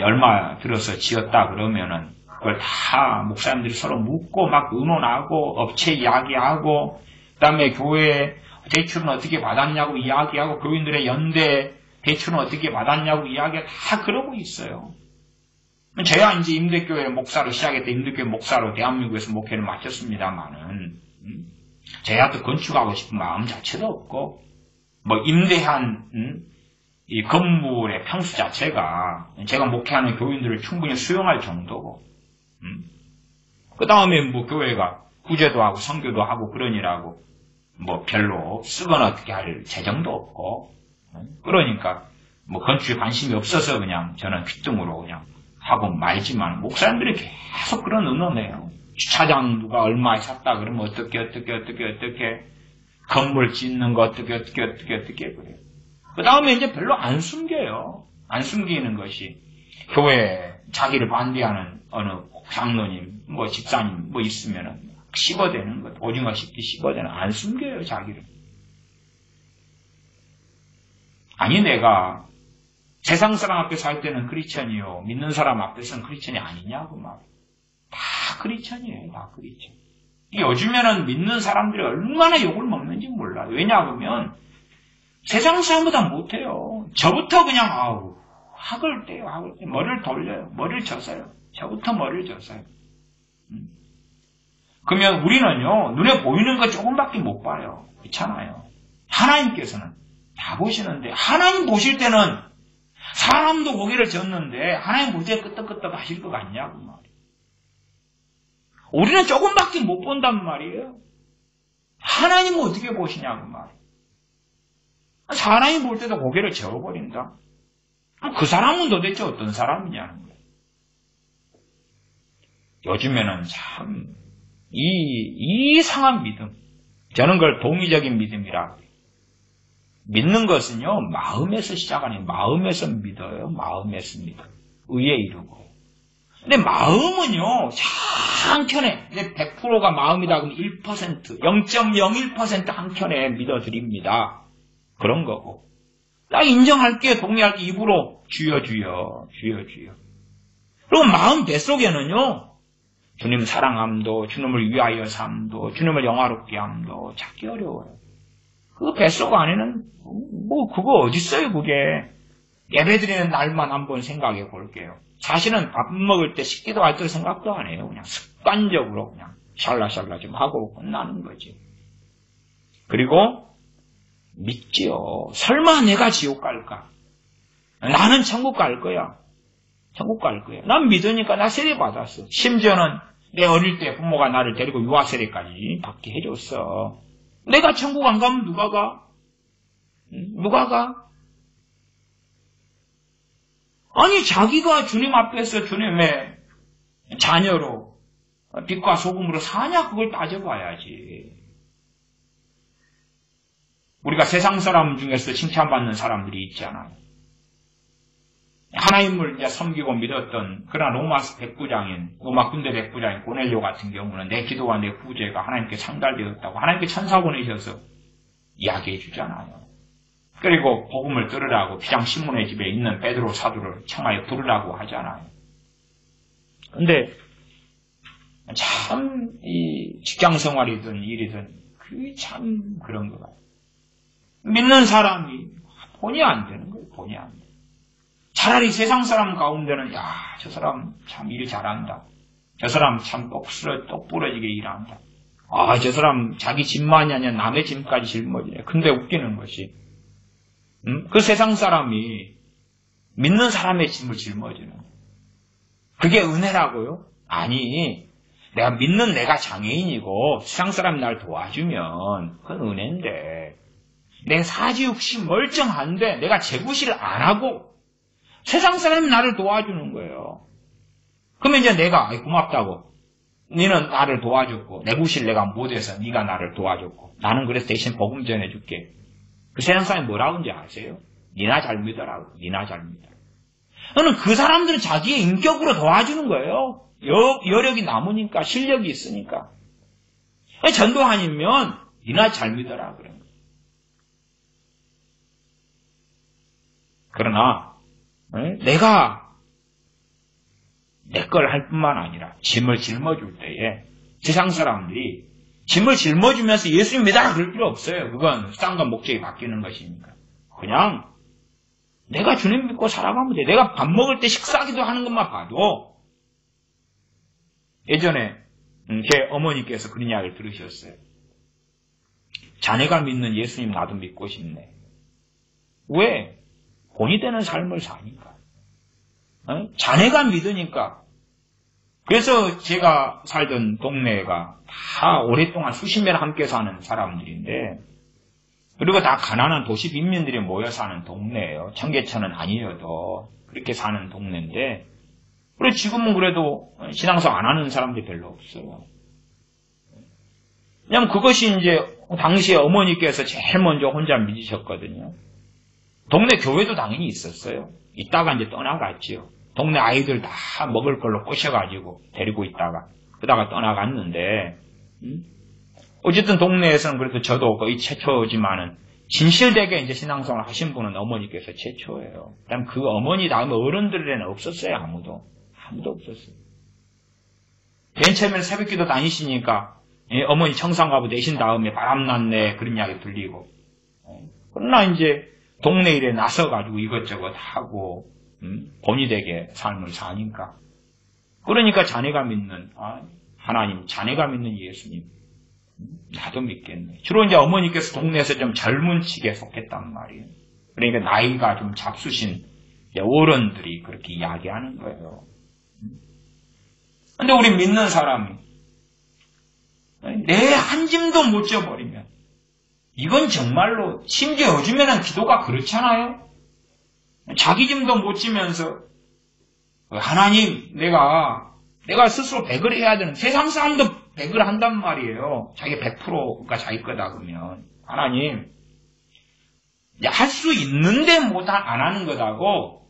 얼마 들어서 지었다 그러면은 그걸 다 목사님들이 서로 묻고 막 의논하고 업체 이야기하고 그다음에 교회 대출은 어떻게 받았냐고 이야기하고 교인들의 연대 대출은 어떻게 받았냐고 이야기가 다 그러고 있어요. 제가 이제 임대교회 목사로 시작했다 임대교회 목사로 대한민국에서 목회를 마쳤습니다만은 제가 또 건축하고 싶은 마음 자체도 없고 뭐 임대한 이 건물의 평수 자체가 제가 목회하는 교인들을 충분히 수용할 정도고 그 다음에 뭐 교회가 구제도 하고 선교도 하고 그러니라고 뭐 별로 쓰거나 어떻게 할 재정도 없고 그러니까 뭐 건축에 관심이 없어서 그냥 저는 귓등으로 그냥 하고 말지만 목사님들이 계속 그런 의논해요. 주차장 누가 얼마에 샀다 그러면 어떻게 건물 짓는 거 어떻게 그래요. 그 다음에 이제 별로 안 숨겨요. 안 숨기는 것이 교회 자기를 반대하는 어느 장로님 뭐 집사님 뭐 있으면은 씹어대는 것 오징어 씹기 씹어대는 안 숨겨요 자기를. 아니 내가 세상 사람 앞에 살 때는 크리스천이요 믿는 사람 앞에서는 크리스천이 아니냐고 말. 다 크리스천이에요. 다 크리스천. 요즘에는 믿는 사람들이 얼마나 욕을 먹는지 몰라요. 왜냐하면 세상 사람보다 못해요. 저부터 그냥 학을 떼요. 머리를 돌려요. 머리를 젖어요. 저부터 머리를 젖어요. 그러면 우리는요 눈에 보이는 거 조금밖에 못 봐요. 그렇잖아요. 하나님께서는 다 보시는데 하나님 보실 때는 사람도 고개를 젓는데 하나님 볼 때 끄떡끄떡 하실 것 같냐고 말이에요. 우리는 조금밖에 못 본단 말이에요. 하나님은 어떻게 보시냐고 말이에요. 사람이 볼 때도 고개를 저어버린다. 그 사람은 도대체 어떤 사람이냐는 거예요. 요즘에는 참 이상한 믿음. 저는 그걸 동의적인 믿음이라 그래요. 믿는 것은요 마음에서 시작하는 마음에서 믿어요. 마음에서 믿어. 의에 이르고. 근데 마음은요 한켠에 100%가 마음이다 그러면 1% 0.01% 한켠에 믿어드립니다. 그런 거고. 나 인정할게 동의할게 입으로 주여 주여 주여 주여. 그리고 마음 뱃속에는요 주님 사랑함도 주님을 위하여 삶도 주님을 영화롭게 함도 찾기 어려워요. 그 뱃속 안에는 뭐 그거 어딨어요 그게. 예배드리는 날만 한번 생각해 볼게요. 자신은 밥 먹을 때 식기도 할 때 생각도 안 해요. 그냥 습관적으로 그냥 샬라샬라 좀 하고 끝나는 거지. 그리고 믿지요. 설마 내가 지옥 갈까? 나는 천국 갈 거야. 천국 갈 거야. 난 믿으니까 나 세례 받았어. 심지어는 내 어릴 때 부모가 나를 데리고 유아 세례까지 받게 해줬어. 내가 천국 안 가면 누가 가? 누가 가? 아니 자기가 주님 앞에서 주님의 자녀로 빛과 소금으로 사냐 그걸 따져봐야지. 우리가 세상 사람 중에서 칭찬받는 사람들이 있잖아요. 하나님을 이제 섬기고 믿었던 그러나 로마 군대 백부장인 고넬료 같은 경우는 내 기도와 내 구제가 하나님께 상달되었다고 하나님께 천사 보내셔서 이야기해 주잖아요. 그리고 복음을 들으라고 비장 시몬의 집에 있는 베드로 사도를 청하여 부르라고 하잖아요. 근데 참 이 직장 생활이든 일이든 그게 참 그런 것 같아요. 믿는 사람이 본의 안 되는 거예요. 본의 안 돼. 차라리 세상 사람 가운데는 저 사람 참 일 잘한다. 저 사람 참 똑부러지게 일한다. 저 사람 자기 집만이 아니라 남의 집까지 짊어지네. 근데 웃기는 것이 그 세상 사람이 믿는 사람의 짐을 짊어지는 그게 은혜라고요? 아니 내가 믿는 내가 장애인이고 세상 사람이 날 도와주면 그건 은혜인데 내 사지육시 멀쩡한데 내가 재구실을 안 하고 세상 사람이 나를 도와주는 거예요. 그러면 이제 내가 고맙다고. 너는 나를 도와줬고 내 구실 내가 못해서 네가 나를 도와줬고 나는 그래서 대신 복음 전해줄게. 그 세상 사람이 뭐라고 하는지 아세요? 니나 잘 믿어라고. 니나 잘 믿어라. 저는 그 사람들은 자기의 인격으로 도와주는 거예요. 여력이 남으니까 실력이 있으니까. 전도하니면 니나 잘 믿어라 그런 거예요. 그러나 내가 내 걸 할 뿐만 아니라 짐을 짊어줄 때에 세상 사람들이 짐을 짊어주면서 예수님 믿어라 그럴 필요 없어요. 그건 수단과 목적이 바뀌는 것이니까. 그냥 내가 주님 믿고 살아가면 돼. 내가 밥 먹을 때 식사기도 하는 것만 봐도 예전에 제 어머니께서 그런 이야기를 들으셨어요. 자네가 믿는 예수님 나도 믿고 싶네. 왜? 본이 되는 삶을 사니까. 자네가 믿으니까. 그래서 제가 살던 동네가 다 오랫동안 수십 년 함께 사는 사람들인데 그리고 다 가난한 도시 빈민들이 모여 사는 동네예요. 청계천은 아니어도 그렇게 사는 동네인데 그리고 지금은 그래도 신앙생활 안 하는 사람들이 별로 없어요. 왜냐면 그것이 이제 당시에 어머니께서 제일 먼저 혼자 믿으셨거든요. 동네 교회도 당연히 있었어요. 있다가 이제 떠나갔지요. 동네 아이들 다 먹을 걸로 꼬셔가지고 데리고 있다가 그러다가 떠나갔는데 어쨌든 동네에서는 그래도 저도 거의 최초지만은 진실되게 이제 신앙생활 하신 분은 어머니께서 최초예요. 그다음 그 어머니 다음에 어른들에는 없었어요. 아무도 없었어요. 맨 처음에는 새벽기도 다니시니까 어머니 청산가부 내신 다음에 바람났네 그런 이야기 들리고 그러나 이제 동네 일에 나서가지고 이것저것 하고 본이 되게 삶을 사니까 그러니까 자네가 믿는 하나님, 자네가 믿는 예수님 나도 믿겠네. 주로 이제 어머니께서 동네에서 좀 젊은 층에 속했단 말이에요. 그러니까 나이가 좀 잡수신 어른들이 그렇게 이야기하는 거예요. 근데 우리 믿는 사람이 내 한 짐도 못 져버리면 이건 정말로 심지어 요즘에는 기도가 그렇잖아요. 자기 짐도 못 지면서 하나님 내가 스스로 100을 해야 되는 세상 사람도 100을 한단 말이에요. 자기 100%가 자기 거다 그러면 하나님 할 수 있는데 안 하는 것하고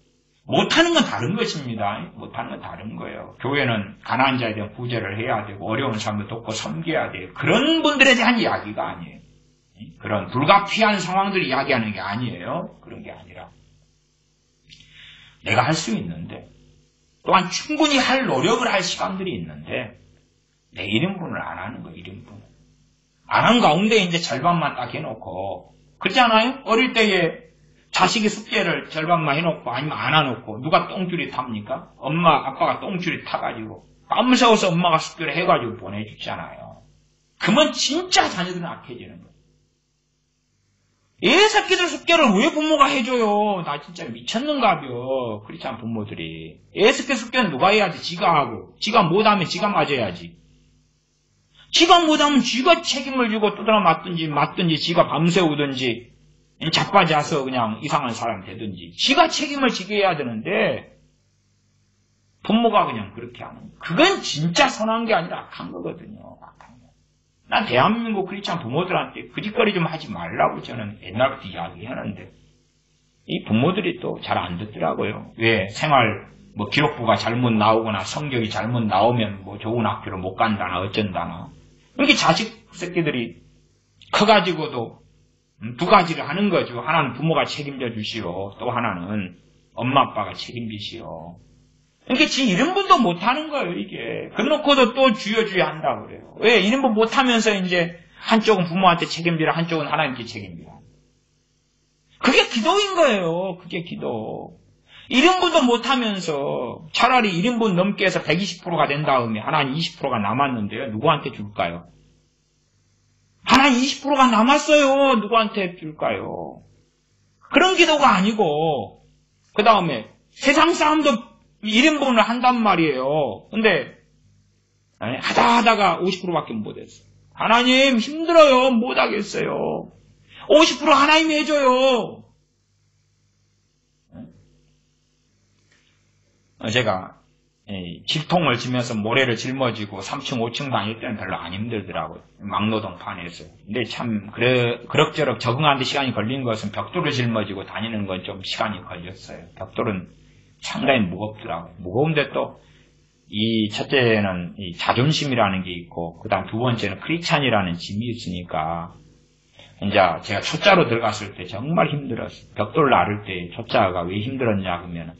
못하는 건 다른 것입니다. 못하는 건 다른 거예요. 교회는 가난한 자에 대한 구제를 해야 되고 어려운 사람을 돕고 섬겨야 돼요. 그런 분들에 대한 이야기가 아니에요. 그런 불가피한 상황들을 이야기하는 게 아니에요. 그런 게 아니라 내가 할 수 있는데 또한 충분히 할 노력을 할 시간들이 있는데 내 1인분을 안 하는 거예요. 1인분을. 안 한 가운데 이제 절반만 딱 해놓고 그렇잖아요? 어릴 때에 자식이 숙제를 절반만 해놓고 아니면 안 해놓고 누가 똥줄이 탑니까? 엄마, 아빠가 똥줄이 타가지고 깜무서워서 엄마가 숙제를 해가지고 보내주잖아요. 그러면 진짜 자녀들은 악해지는 거예요. 애 새끼들 숙제를 왜 부모가 해줘요? 나 진짜 미쳤는가벼. 그렇지 않은 부모들이. 애 새끼 숙제는 누가 해야지? 지가 하고. 지가 못하면 지가 맞아야지. 지가 못하면 지가 책임을 지고 두드러 맞든지 지가 밤새우든지 자빠져서 그냥 이상한 사람 되든지 지가 책임을 지게 해야 되는데 부모가 그냥 그렇게 하는 거예요. 그건 진짜 선한 게 아니라 악한 거거든요. 악한 거. 난 대한민국 크리스찬 부모들한테 그 짓거리 좀 하지 말라고 저는 옛날부터 이야기하는데 이 부모들이 또 잘 안 듣더라고요. 왜 생활 기록부가 잘못 나오거나 성적이 잘못 나오면 좋은 학교를 못 간다나 어쩐다나 이렇게 자식 새끼들이 커가지고도 두 가지를 하는 거죠. 하나는 부모가 책임져 주시오. 또 하나는 엄마 아빠가 책임지시오. 그러니까 지금 1인분도 못하는 거예요, 이게. 그래놓고도 또 주여 한다고 그래요. 왜? 1인분 못하면서 이제 한쪽은 부모한테 책임지라, 한쪽은 하나님께 책임지라. 그게 기도인 거예요. 그게 기도. 1인분도 못하면서 차라리 1인분 넘게 해서 120%가 된 다음에 하나님 20%가 남았는데요. 누구한테 줄까요? 하나님 20%가 남았어요. 누구한테 줄까요? 그런 기도가 아니고 그 다음에 세상 사람도 1인분을 한단 말이에요. 근데 하다가 50%밖에 못했어요. 하나님 힘들어요. 못하겠어요. 50% 하나님이 해줘요. 제가 질통을 지면서 모래를 짊어지고 3층, 5층 다닐 때는 별로 안 힘들더라고요. 막노동판에서. 근데 참 그럭저럭 적응하는데 시간이 걸린 것은 벽돌을 짊어지고 다니는 건 좀 시간이 걸렸어요. 벽돌은 상당히 무겁더라고요. 무거운데 또 이 첫째는 이 자존심이라는 게 있고 그다음 두 번째는 크리스찬이라는 짐이 있으니까 이제 제가 초짜로 들어갔을 때 정말 힘들었어요. 벽돌 나를 때 초짜가 왜 힘들었냐 그러면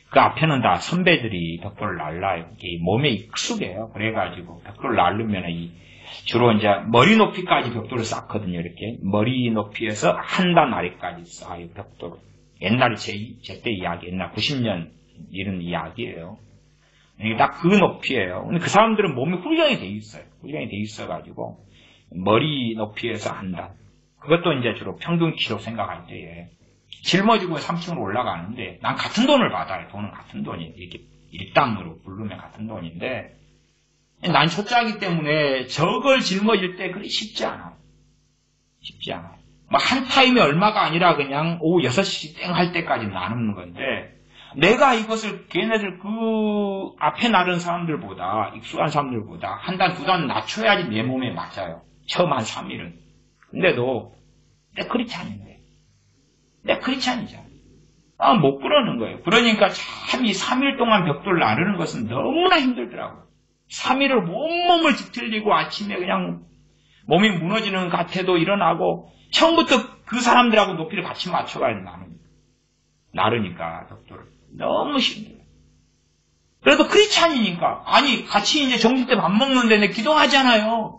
그 앞에는 다 선배들이 벽돌을 날라요. 이게 몸에 익숙해요. 그래가지고 벽돌을 날르면 주로 이제 머리 높이까지 벽돌을 쌓거든요. 이렇게 머리 높이에서 한 단 아래까지 쌓아요. 벽돌을. 옛날에 제때 이야기, 옛날 90년 이런 이야기예요. 딱 그 높이예요. 근데 그 사람들은 몸에 훈련이 돼 있어요. 훈련이 돼 있어가지고 머리 높이에서 한 단. 그것도 이제 주로 평균키로 생각할 때에 짊어지고 3층으로 올라가는데 난 같은 돈을 받아요. 돈은 같은 돈이 이렇게 일당으로 부르면 같은 돈인데 난 초짜이기 때문에 저걸 짊어질 때 그리 쉽지 않아요. 쉽지 않아요. 뭐 한 타임이 얼마가 아니라 그냥 오후 6시 땡 할 때까지 나누는 건데 내가 이것을 걔네들 그 앞에 나른 사람들보다 익숙한 사람들보다 한 단, 두 단 낮춰야지 내 몸에 맞아요. 처음 한 3일은. 근데도 내 크리스찬인데 내 크리스찬이잖아. 못 그러는 거예요. 그러니까 참 이 3일 동안 벽돌 나르는 것은 너무나 힘들더라고요. 3일을 온몸을 뒤틀리고 아침에 그냥 몸이 무너지는 것 같아도 일어나고 처음부터 그 사람들하고 높이를 같이 맞춰가야 나르니까 벽돌을. 너무 힘들어요. 그래도 크리스찬이니까 아니 같이 이제 정식 때 밥 먹는데 내 기도하잖아요.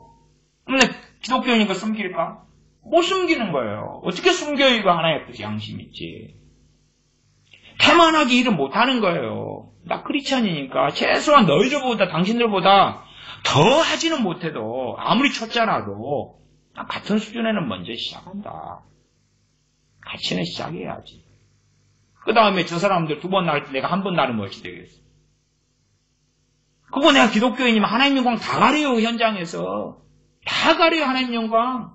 그럼 내 기독교니까 숨길까? 못 숨기는 거예요. 어떻게 숨겨 이거 하나의 그 양심 있지. 태만하게 일을 못하는 거예요. 나 크리스찬이니까 최소한 너희들보다 당신들보다 더 하지는 못해도 아무리 초짜라도 같은 수준에는 먼저 시작한다. 같이는 시작해야지. 그 다음에 저 사람들 2번 나를 때 내가 1번 나르면 어찌 되겠어. 그거 내가 기독교인이면 하나님 영광 다 가려요. 현장에서. 다 가려요. 하나님 영광.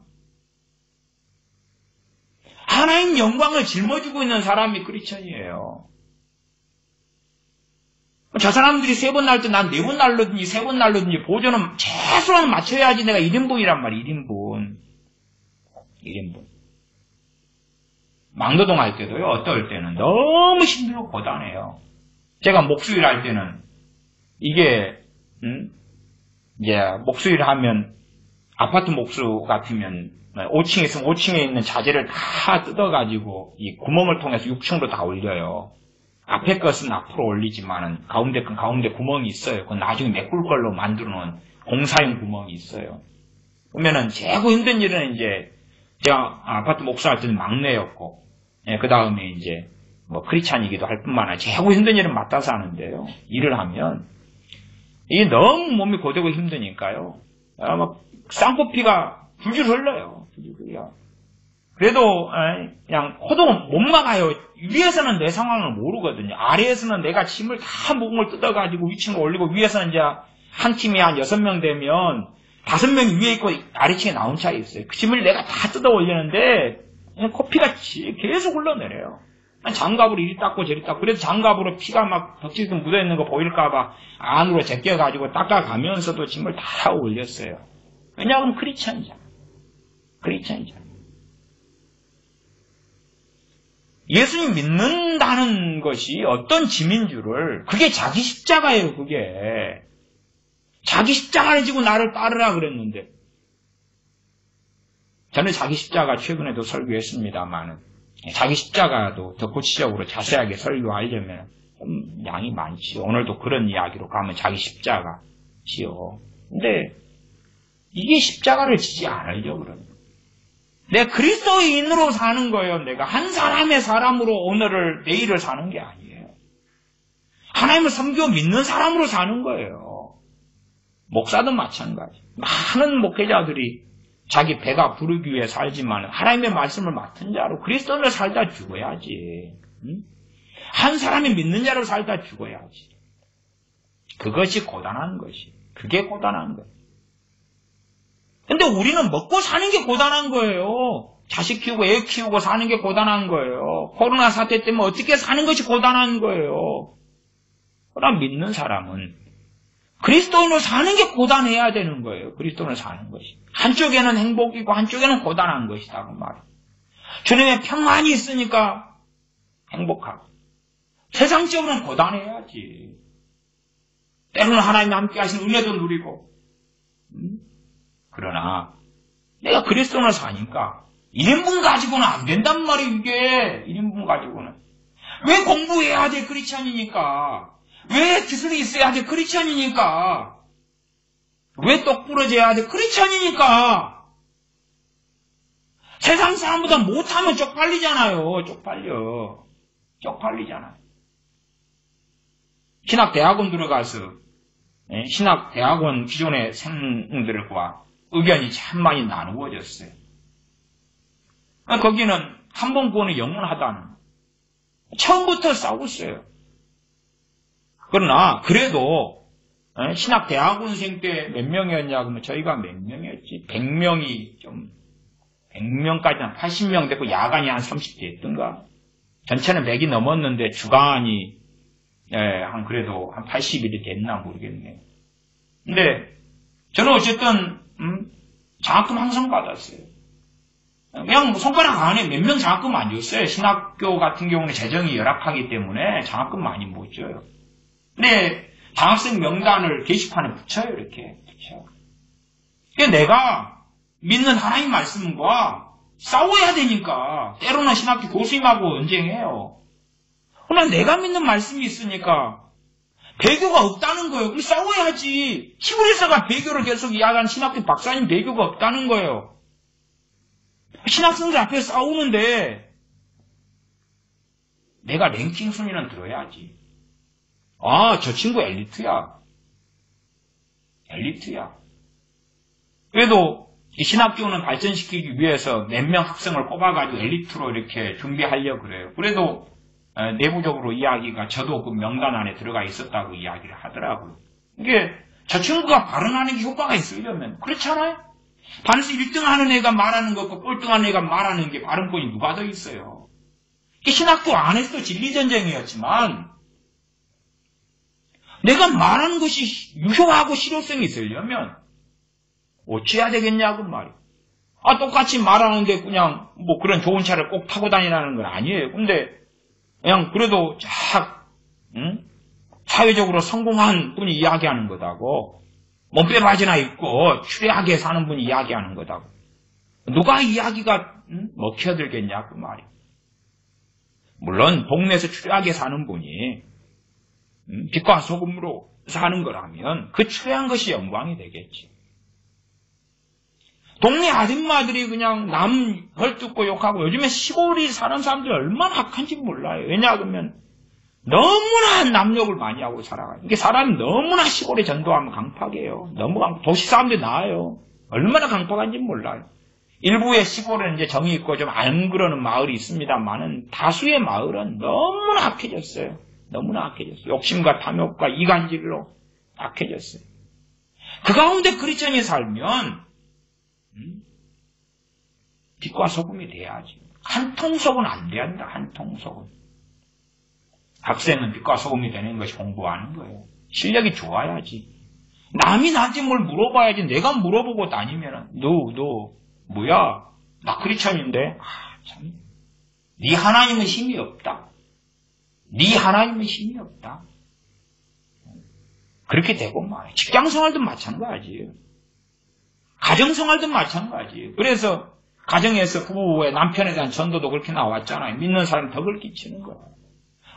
하나님 영광을 짊어지고 있는 사람이 크리스천이에요. 저 사람들이 3번 날 때 난 4번 날르든지 3번 날르든지 보조는 최소한 맞춰야지. 내가 1인분이란 말이야. 1인분. 막노동 할 때도요. 어떨 때는 너무 힘들고 고단해요. 제가 목수일 할 때는 이게 이제 목수일 하면 아파트 목수 같으면 5층에 있으면 5층에 있는 자재를 다 뜯어가지고 이 구멍을 통해서 6층으로 다 올려요. 앞에 것은 앞으로 올리지만은 가운데 건 가운데 구멍이 있어요. 그건 나중에 메꿀 걸로 만들어 놓은 공사용 구멍이 있어요. 보면은 최고 힘든 일은 이제 제가 아파트 목수할 때는 막내였고, 그 다음에 이제 뭐 크리스찬이기도 할 뿐만 아니라 최고 힘든 일은 맡아서 하는데요. 일을 하면 이게 너무 몸이 고되고 힘드니까요. 막 쌍코피가 줄줄 흘러요. 그래도 그냥 호도 못 막아요. 위에서는 내 상황을 모르거든요. 아래에서는 내가 짐을 다 목을 뜯어가지고 위층으로 올리고 위에서는 이제 한 팀이 한 6명 되면 5명이 위에 있고 아래층에 나 혼자 있어요. 그 짐을 내가 다 뜯어 올리는데 그냥 코피가 계속 흘러내려요. 장갑으로 이리 닦고 저리 닦고 그래서 장갑으로 피가 막 덕지덕지 묻어있는 거 보일까봐 안으로 제껴가지고 닦아가면서도 짐을 다 올렸어요. 왜냐하면 크리스찬이잖아. 예수님 믿는다는 것이 어떤 짐인 줄을 그게 자기 십자가예요. 그게 자기 십자가를 지고 나를 따르라 그랬는데 저는 자기 십자가 최근에도 설교했습니다만은 자기 십자가도 더 구체적으로 자세하게 설교하려면 좀 양이 많지요. 오늘도 그런 이야기로 가면 자기 십자가지요. 근데 이게 십자가를 지지 않으려고 그러는 거예요. 내가 그리스도인으로 사는 거예요. 내가 한 사람의 사람으로 오늘을 내일을 사는 게 아니에요. 하나님을 섬기고 믿는 사람으로 사는 거예요. 목사도 마찬가지. 많은 목회자들이 자기 배가 부르기 위해 살지만 하나님의 말씀을 맡은 자로 그리스도인으로 살다 죽어야지. 한 사람이 믿는 자로 살다 죽어야지. 그것이 고단한 것이. 그게 고단한 거예요. 근데 우리는 먹고 사는 게 고단한 거예요. 자식 키우고 애 키우고 사는 게 고단한 거예요. 코로나 사태 때문에 어떻게 사는 것이 고단한 거예요. 그러나 믿는 사람은 그리스도인으로 사는 게 고단해야 되는 거예요. 그리스도인으로 사는 것이. 한쪽에는 행복이고 한쪽에는 고단한 것이다. 그 말이에요. 주님의 평안이 있으니까 행복하고 세상적으로는 고단해야지. 때로는 하나님과 함께 하신 은혜도 누리고 그러나 내가 그리스도인으로 사니까 1인분 가지고는 안 된단 말이에요. 이게 1인분 가지고는. 왜 공부해야 돼? 크리스찬이니까. 왜 기술이 있어야 돼? 크리스찬이니까. 왜 똑 부러져야 돼? 크리스찬이니까. 세상 사람보다 못하면 쪽팔리잖아요. 쪽팔리잖아요. 신학대학원 들어가서 신학대학원 기존의 생들과 의견이 참 많이 나누어졌어요. 거기는 한 번 구원은 영원하다는 처음부터 싸웠어요. 그러나 그래도 신학대학원생 때 몇 명이었냐 그러면 저희가 몇 명이었지? 100명이 좀 100명까지 한 80명 됐고 야간이 한 30대 있던가. 전체는 100이 넘었는데 주간이 한 그래도 한 80일이 됐나 모르겠네. 근데 저는 어쨌든 장학금 항상 받았어요. 그냥 손가락 안에 몇 명 장학금 안 줬어요. 신학교 같은 경우는 재정이 열악하기 때문에 장학금 많이 못 줘요. 근데 장학생 명단을 게시판에 붙여요. 이렇게 붙여요. 그러니까 내가 믿는 하나님 말씀과 싸워야 되니까 때로는 신학교 교수님하고 언쟁해요. 그러나 내가 믿는 말씀이 있으니까 배교가 없다는 거예요. 그럼 싸워야지. 히브리서가 배교를 계속 이야기한 신학교 박사님 배교가 없다는 거예요. 신학생들 앞에 싸우는데 내가 랭킹 순위는 들어야지. 아, 저 친구 엘리트야. 그래도 이 신학교는 발전시키기 위해서 몇 명 학생을 뽑아가지고 엘리트로 이렇게 준비하려고 그래요. 그래도 내부적으로 이야기가 저도 그 명단 안에 들어가 있었다고 이야기를 하더라고요. 이게 저 친구가 발언하는 게 효과가 있으려면 그렇잖아요. 반에서 1등 하는 애가 말하는 것과 꼴등하는 애가 말하는 게 발언권이 누가 더 있어요. 신학교 안에서도 진리전쟁이었지만 내가 말하는 것이 유효하고 실효성이 있으려면 어찌해야 되겠냐고 말이에요. 똑같이 말하는데 그냥 뭐 그런 좋은 차를 꼭 타고 다니라는 건 아니에요. 근데 그냥 그래도 사회적으로 성공한 분이 이야기하는 거다고 몸빼바지나 입고 추레하게 사는 분이 이야기하는 거다고 누가 이야기가 먹혀들겠냐 그 말이에요. 물론 동네에서 추레하게 사는 분이 빛과 소금으로 사는 거라면 그 추레한 것이 영광이 되겠지. 동네 아줌마들이 그냥 남 헐뜯고 욕하고 요즘에 시골이 사는 사람들이 얼마나 악한지 몰라요. 왜냐하면 너무나 남욕을 많이 하고 살아가요. 이게 사람이 너무나 시골에 전도하면 강팍해요. 너무 도시 사람들이 나아요. 얼마나 강팍한지 몰라요. 일부의 시골은 이제 정이 있고 좀 안 그러는 마을이 있습니다만은 다수의 마을은 너무나 악해졌어요. 욕심과 탐욕과 이간질로 악해졌어요. 그 가운데 크리스천이 살면 빛과 소금이 돼야지. 한 통속은 안 된다. 한 통속은. 학생은 빛과 소금이 되는 것이 공부하는 거예요. 실력이 좋아야지. 남이 나한테 뭘 물어봐야지. 내가 물어보고 다니면은 너 뭐야? 나 크리스천인데. 참. 네 하나님은 힘이 없다. 그렇게 되고 말이야. 직장생활도 마찬가지예요. 가정생활도 마찬가지예요. 그래서 가정에서 부부의 남편에 대한 전도도 그렇게 나왔잖아요. 믿는 사람 덕을 끼치는 거예요.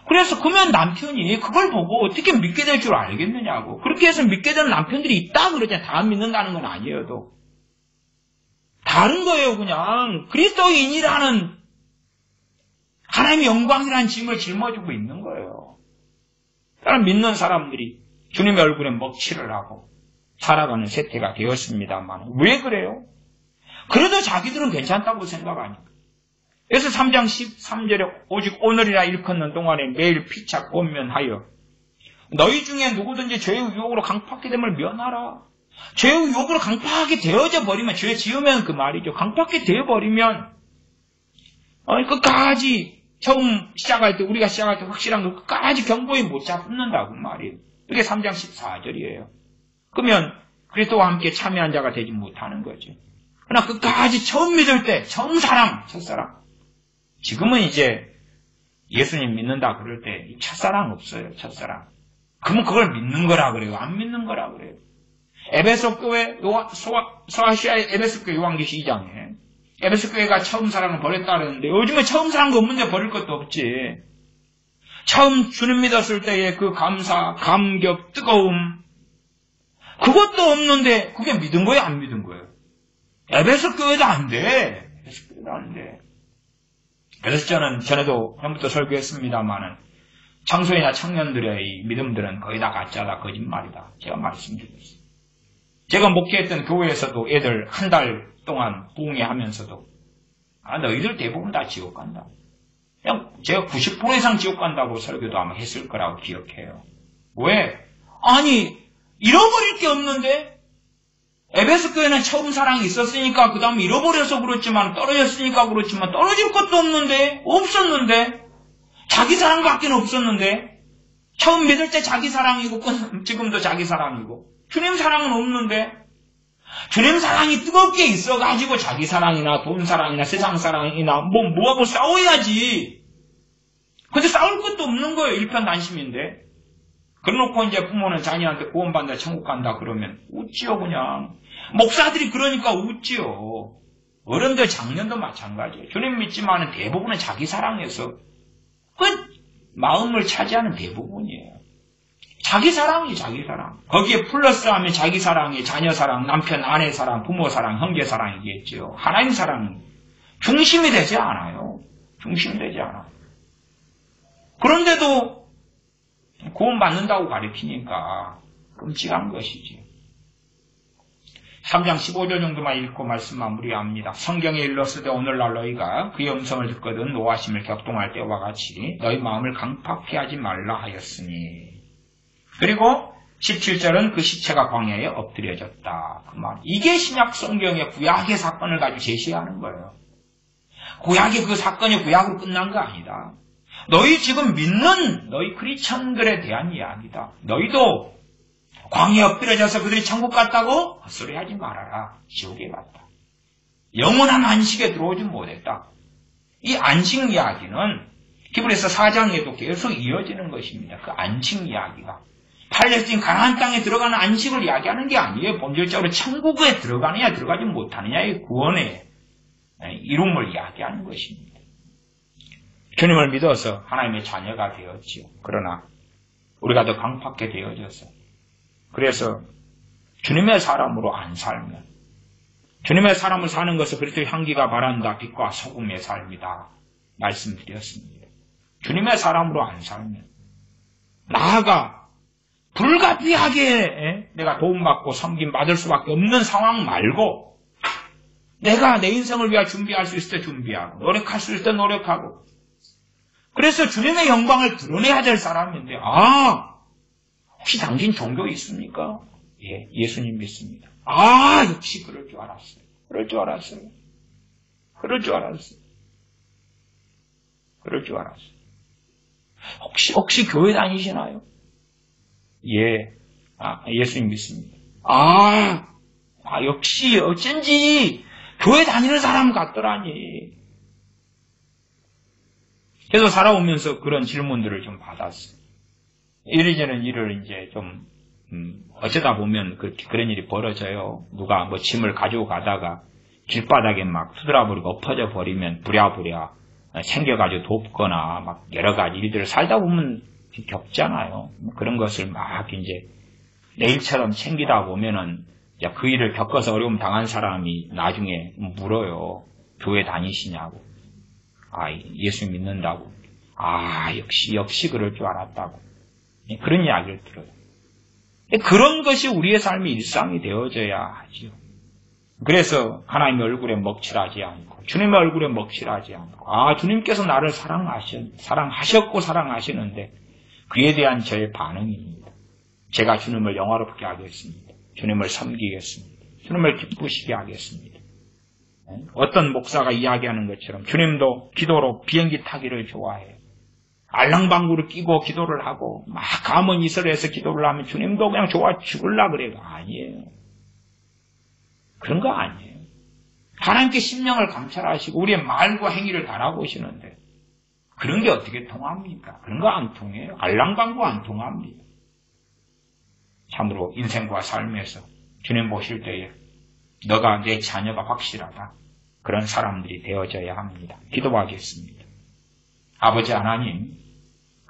그래서 그러면 남편이 그걸 보고 어떻게 믿게 될 줄 알겠느냐고. 그렇게 해서 믿게 되는 남편들이 있다 그러잖아요. 다 믿는다는 건 아니어도. 다른 거예요. 그냥 그리스도인이라는 하나님의 영광이라는 짐을 짊어지고 있는 거예요. 다른 믿는 사람들이 주님의 얼굴에 먹칠을 하고 살아가는 세태가 되었습니다만 왜 그래요? 그래도 자기들은 괜찮다고 생각하니까. 그래서 3장 13절에 오직 오늘이라 일컫는 동안에 매일 피차 권면하여 너희 중에 누구든지 죄의 유혹으로 강팍하게 됨을 면하라. 죄의 유혹으로 강팍하게 되어져 버리면 죄 지으면 그 말이죠. 강팍하게 되어버리면 끝까지 처음 시작할 때, 우리가 시작할 때 확실한 걸 끝까지 경고에 못 잡는다고 말이에요. 그게 3장 14절이에요. 그러면 그리스도와 함께 참여한 자가 되지 못하는 거죠. 그러나 끝까지 처음 믿을 때, 처음 사랑, 첫사랑. 지금은 이제 예수님 믿는다 그럴 때 첫사랑 없어요, 첫사랑. 그러면 그걸 믿는 거라 그래요? 안 믿는 거라 그래요? 에베소 교회, 소아시아의 에베소 교회 요한계시 2장에 에베소 교회가 처음 사랑을 버렸다 그러는데 요즘에 처음 사랑도 없는데 버릴 것도 없지. 처음 주님 믿었을 때의 그 감사, 감격, 뜨거움 그것도 없는데 그게 믿은 거예요? 안 믿은 거예요? 에베소 교회도 안 돼. 에베소 교회도 안 돼. 그래서 저는 전에도 전부터 설교했습니다마는 청소년이나 청년들의 이 믿음들은 거의 다 가짜다, 거짓말이다. 제가 말씀드렸어요. 제가 목회했던 교회에서도 애들 한 달 동안 부흥회하면서도 너희들 대부분 다 지옥 간다. 그냥 제가 90% 이상 지옥 간다고 설교도 아마 했을 거라고 기억해요. 왜? 아니 잃어버릴 게 없는데 에베소 교회는 처음 사랑이 있었으니까 그 다음에 잃어버려서 그렇지만 떨어졌으니까 그렇지만 떨어질 것도 없는데 없었는데 자기 사랑밖에 없었는데 처음 믿을 때 자기 사랑이고 지금도 자기 사랑이고 주님 사랑은 없는데 주님 사랑이 뜨겁게 있어가지고 자기 사랑이나 돈 사랑이나 세상 사랑이나 뭐하고 싸워야지. 근데 싸울 것도 없는 거예요. 일편단심인데. 그래놓고 이제 부모는 자녀한테 구원받는다 천국 간다 그러면 웃지요 그냥. 목사들이 그러니까 웃지요. 어른들 장년도 마찬가지예요. 주님 믿지만은 대부분은 자기 사랑에서 그 마음을 차지하는 대부분이에요. 자기 사랑이 자기 사랑. 거기에 플러스하면 자기 사랑이 자녀 사랑, 남편, 아내 사랑, 부모 사랑, 형제 사랑이겠죠. 하나님 사랑이 중심이 되지 않아요. 중심이 되지 않아요. 그런데도 구원받는다고 가르치니까 끔찍한 것이지. 3장 15절 정도만 읽고 말씀 마무리합니다. 성경에 일렀으되 오늘날 너희가 그의 음성을 듣거든 노하심을 격동할 때와 같이 너희 마음을 강팍히 하지 말라 하였으니. 그리고 17절은 그 시체가 광야에 엎드려졌다. 그 말. 이게 신약 성경의 구약의 사건을 가지고 제시하는 거예요. 구약의 그 사건이 구약으로 끝난 거 아니다. 너희 지금 믿는 너희 크리스천들에 대한 이야기다. 너희도 광야에 엎드려져서 그들이 천국 갔다고 헛소리 하지 말아라. 지옥에 갔다. 영원한 안식에 들어오지 못했다. 이 안식 이야기는 히브리서 4장에도 계속 이어지는 것입니다. 그 안식 이야기가. 팔레스틴 가나안 땅에 들어가는 안식을 이야기하는 게 아니에요. 본질적으로 천국에 들어가느냐 들어가지 못하느냐의 구원의 이름을 이야기하는 것입니다. 주님을 믿어서 하나님의 자녀가 되었지요. 그러나 우리가 더 강팍하게 되어져서 그래서 주님의 사람으로 안 살면 주님의 사람을 사는 것은 그리스도의 향기가 바란다. 빛과 소금의 삶이다. 말씀드렸습니다. 주님의 사람으로 안 살면 나아가 불가피하게 내가 도움받고 섬김 받을 수밖에 없는 상황 말고 내가 내 인생을 위해 준비할 수 있을 때 준비하고 노력할 수 있을 때 노력하고 그래서 주님의 영광을 드러내야 될 사람인데 혹시 당신 종교 있습니까? 예, 예수님 믿습니다. 역시 그럴 줄 알았어요. 그럴 줄 알았어요. 그럴 줄 알았어요. 그럴 줄 알았어요. 혹시 교회 다니시나요? 예, 예수님 믿습니다. 역시 어쩐지 교회 다니는 사람 같더라니. 그래서 살아오면서 그런 질문들을 좀 받았어요. 이리저리 일을 이제 좀 어쩌다 보면 그런 일이 벌어져요. 누가 뭐 짐을 가지고 가다가 길바닥에 막 후드라버리고 엎어져 버리면 부랴부랴 생겨가지고 돕거나 막 여러 가지 일들을 살다 보면 겪잖아요. 그런 것을 막 이제 내일처럼 챙기다 보면은 그 일을 겪어서 어려움 당한 사람이 나중에 물어요. 교회 다니시냐고. 예수 믿는다고. 역시 그럴 줄 알았다고. 그런 이야기를 들어요. 그런 것이 우리의 삶의 일상이 되어져야 하지요. 그래서 하나님의 얼굴에 먹칠하지 않고 주님의 얼굴에 먹칠하지 않고 주님께서 나를 사랑하셨고 사랑하시는데 그에 대한 저의 반응입니다. 제가 주님을 영화롭게 하겠습니다. 주님을 섬기겠습니다. 주님을 기쁘시게 하겠습니다. 어떤 목사가 이야기하는 것처럼 주님도 기도로 비행기 타기를 좋아해요. 알랑방구를 끼고 기도를 하고 막 감언 이설해서 기도를 하면 주님도 그냥 좋아 죽을라 그래요. 아니에요. 그런 거 아니에요. 하나님께 심령을 감찰하시고 우리의 말과 행위를 달아보시는데 그런 게 어떻게 통합니까? 그런 거 안 통해요. 알랑방구 안 통합니다. 참으로 인생과 삶에서 주님 보실 때에 너가 내 자녀가 확실하다. 그런 사람들이 되어져야 합니다. 기도하겠습니다. 아버지 하나님,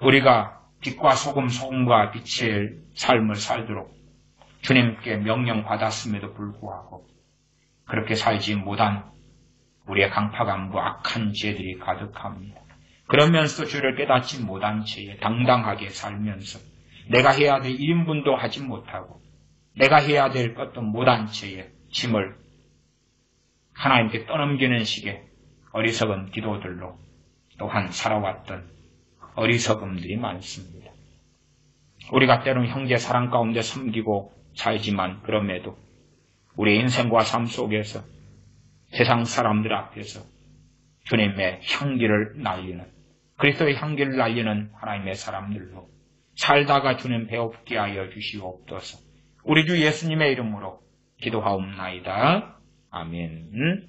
우리가 빛과 소금과 빛의 삶을 살도록 주님께 명령받았음에도 불구하고 그렇게 살지 못한 우리의 강팍함과 악한 죄들이 가득합니다. 그러면서도 주를 깨닫지 못한 채에 당당하게 살면서 내가 해야 될 1인분도 하지 못하고 내가 해야 될 것도 못한 채에 짐을 하나님께 떠넘기는 식의 어리석은 기도들로 또한 살아왔던 어리석음들이 많습니다. 우리가 때로는 형제 사랑 가운데 섬기고 살지만 그럼에도 우리 인생과 삶 속에서 세상 사람들 앞에서 주님의 향기를 날리는 그리스도의 향기를 날리는 하나님의 사람들로 살다가 주님 배웁게 하여 주시옵소서. 우리 주 예수님의 이름으로 기도하옵나이다. 아멘.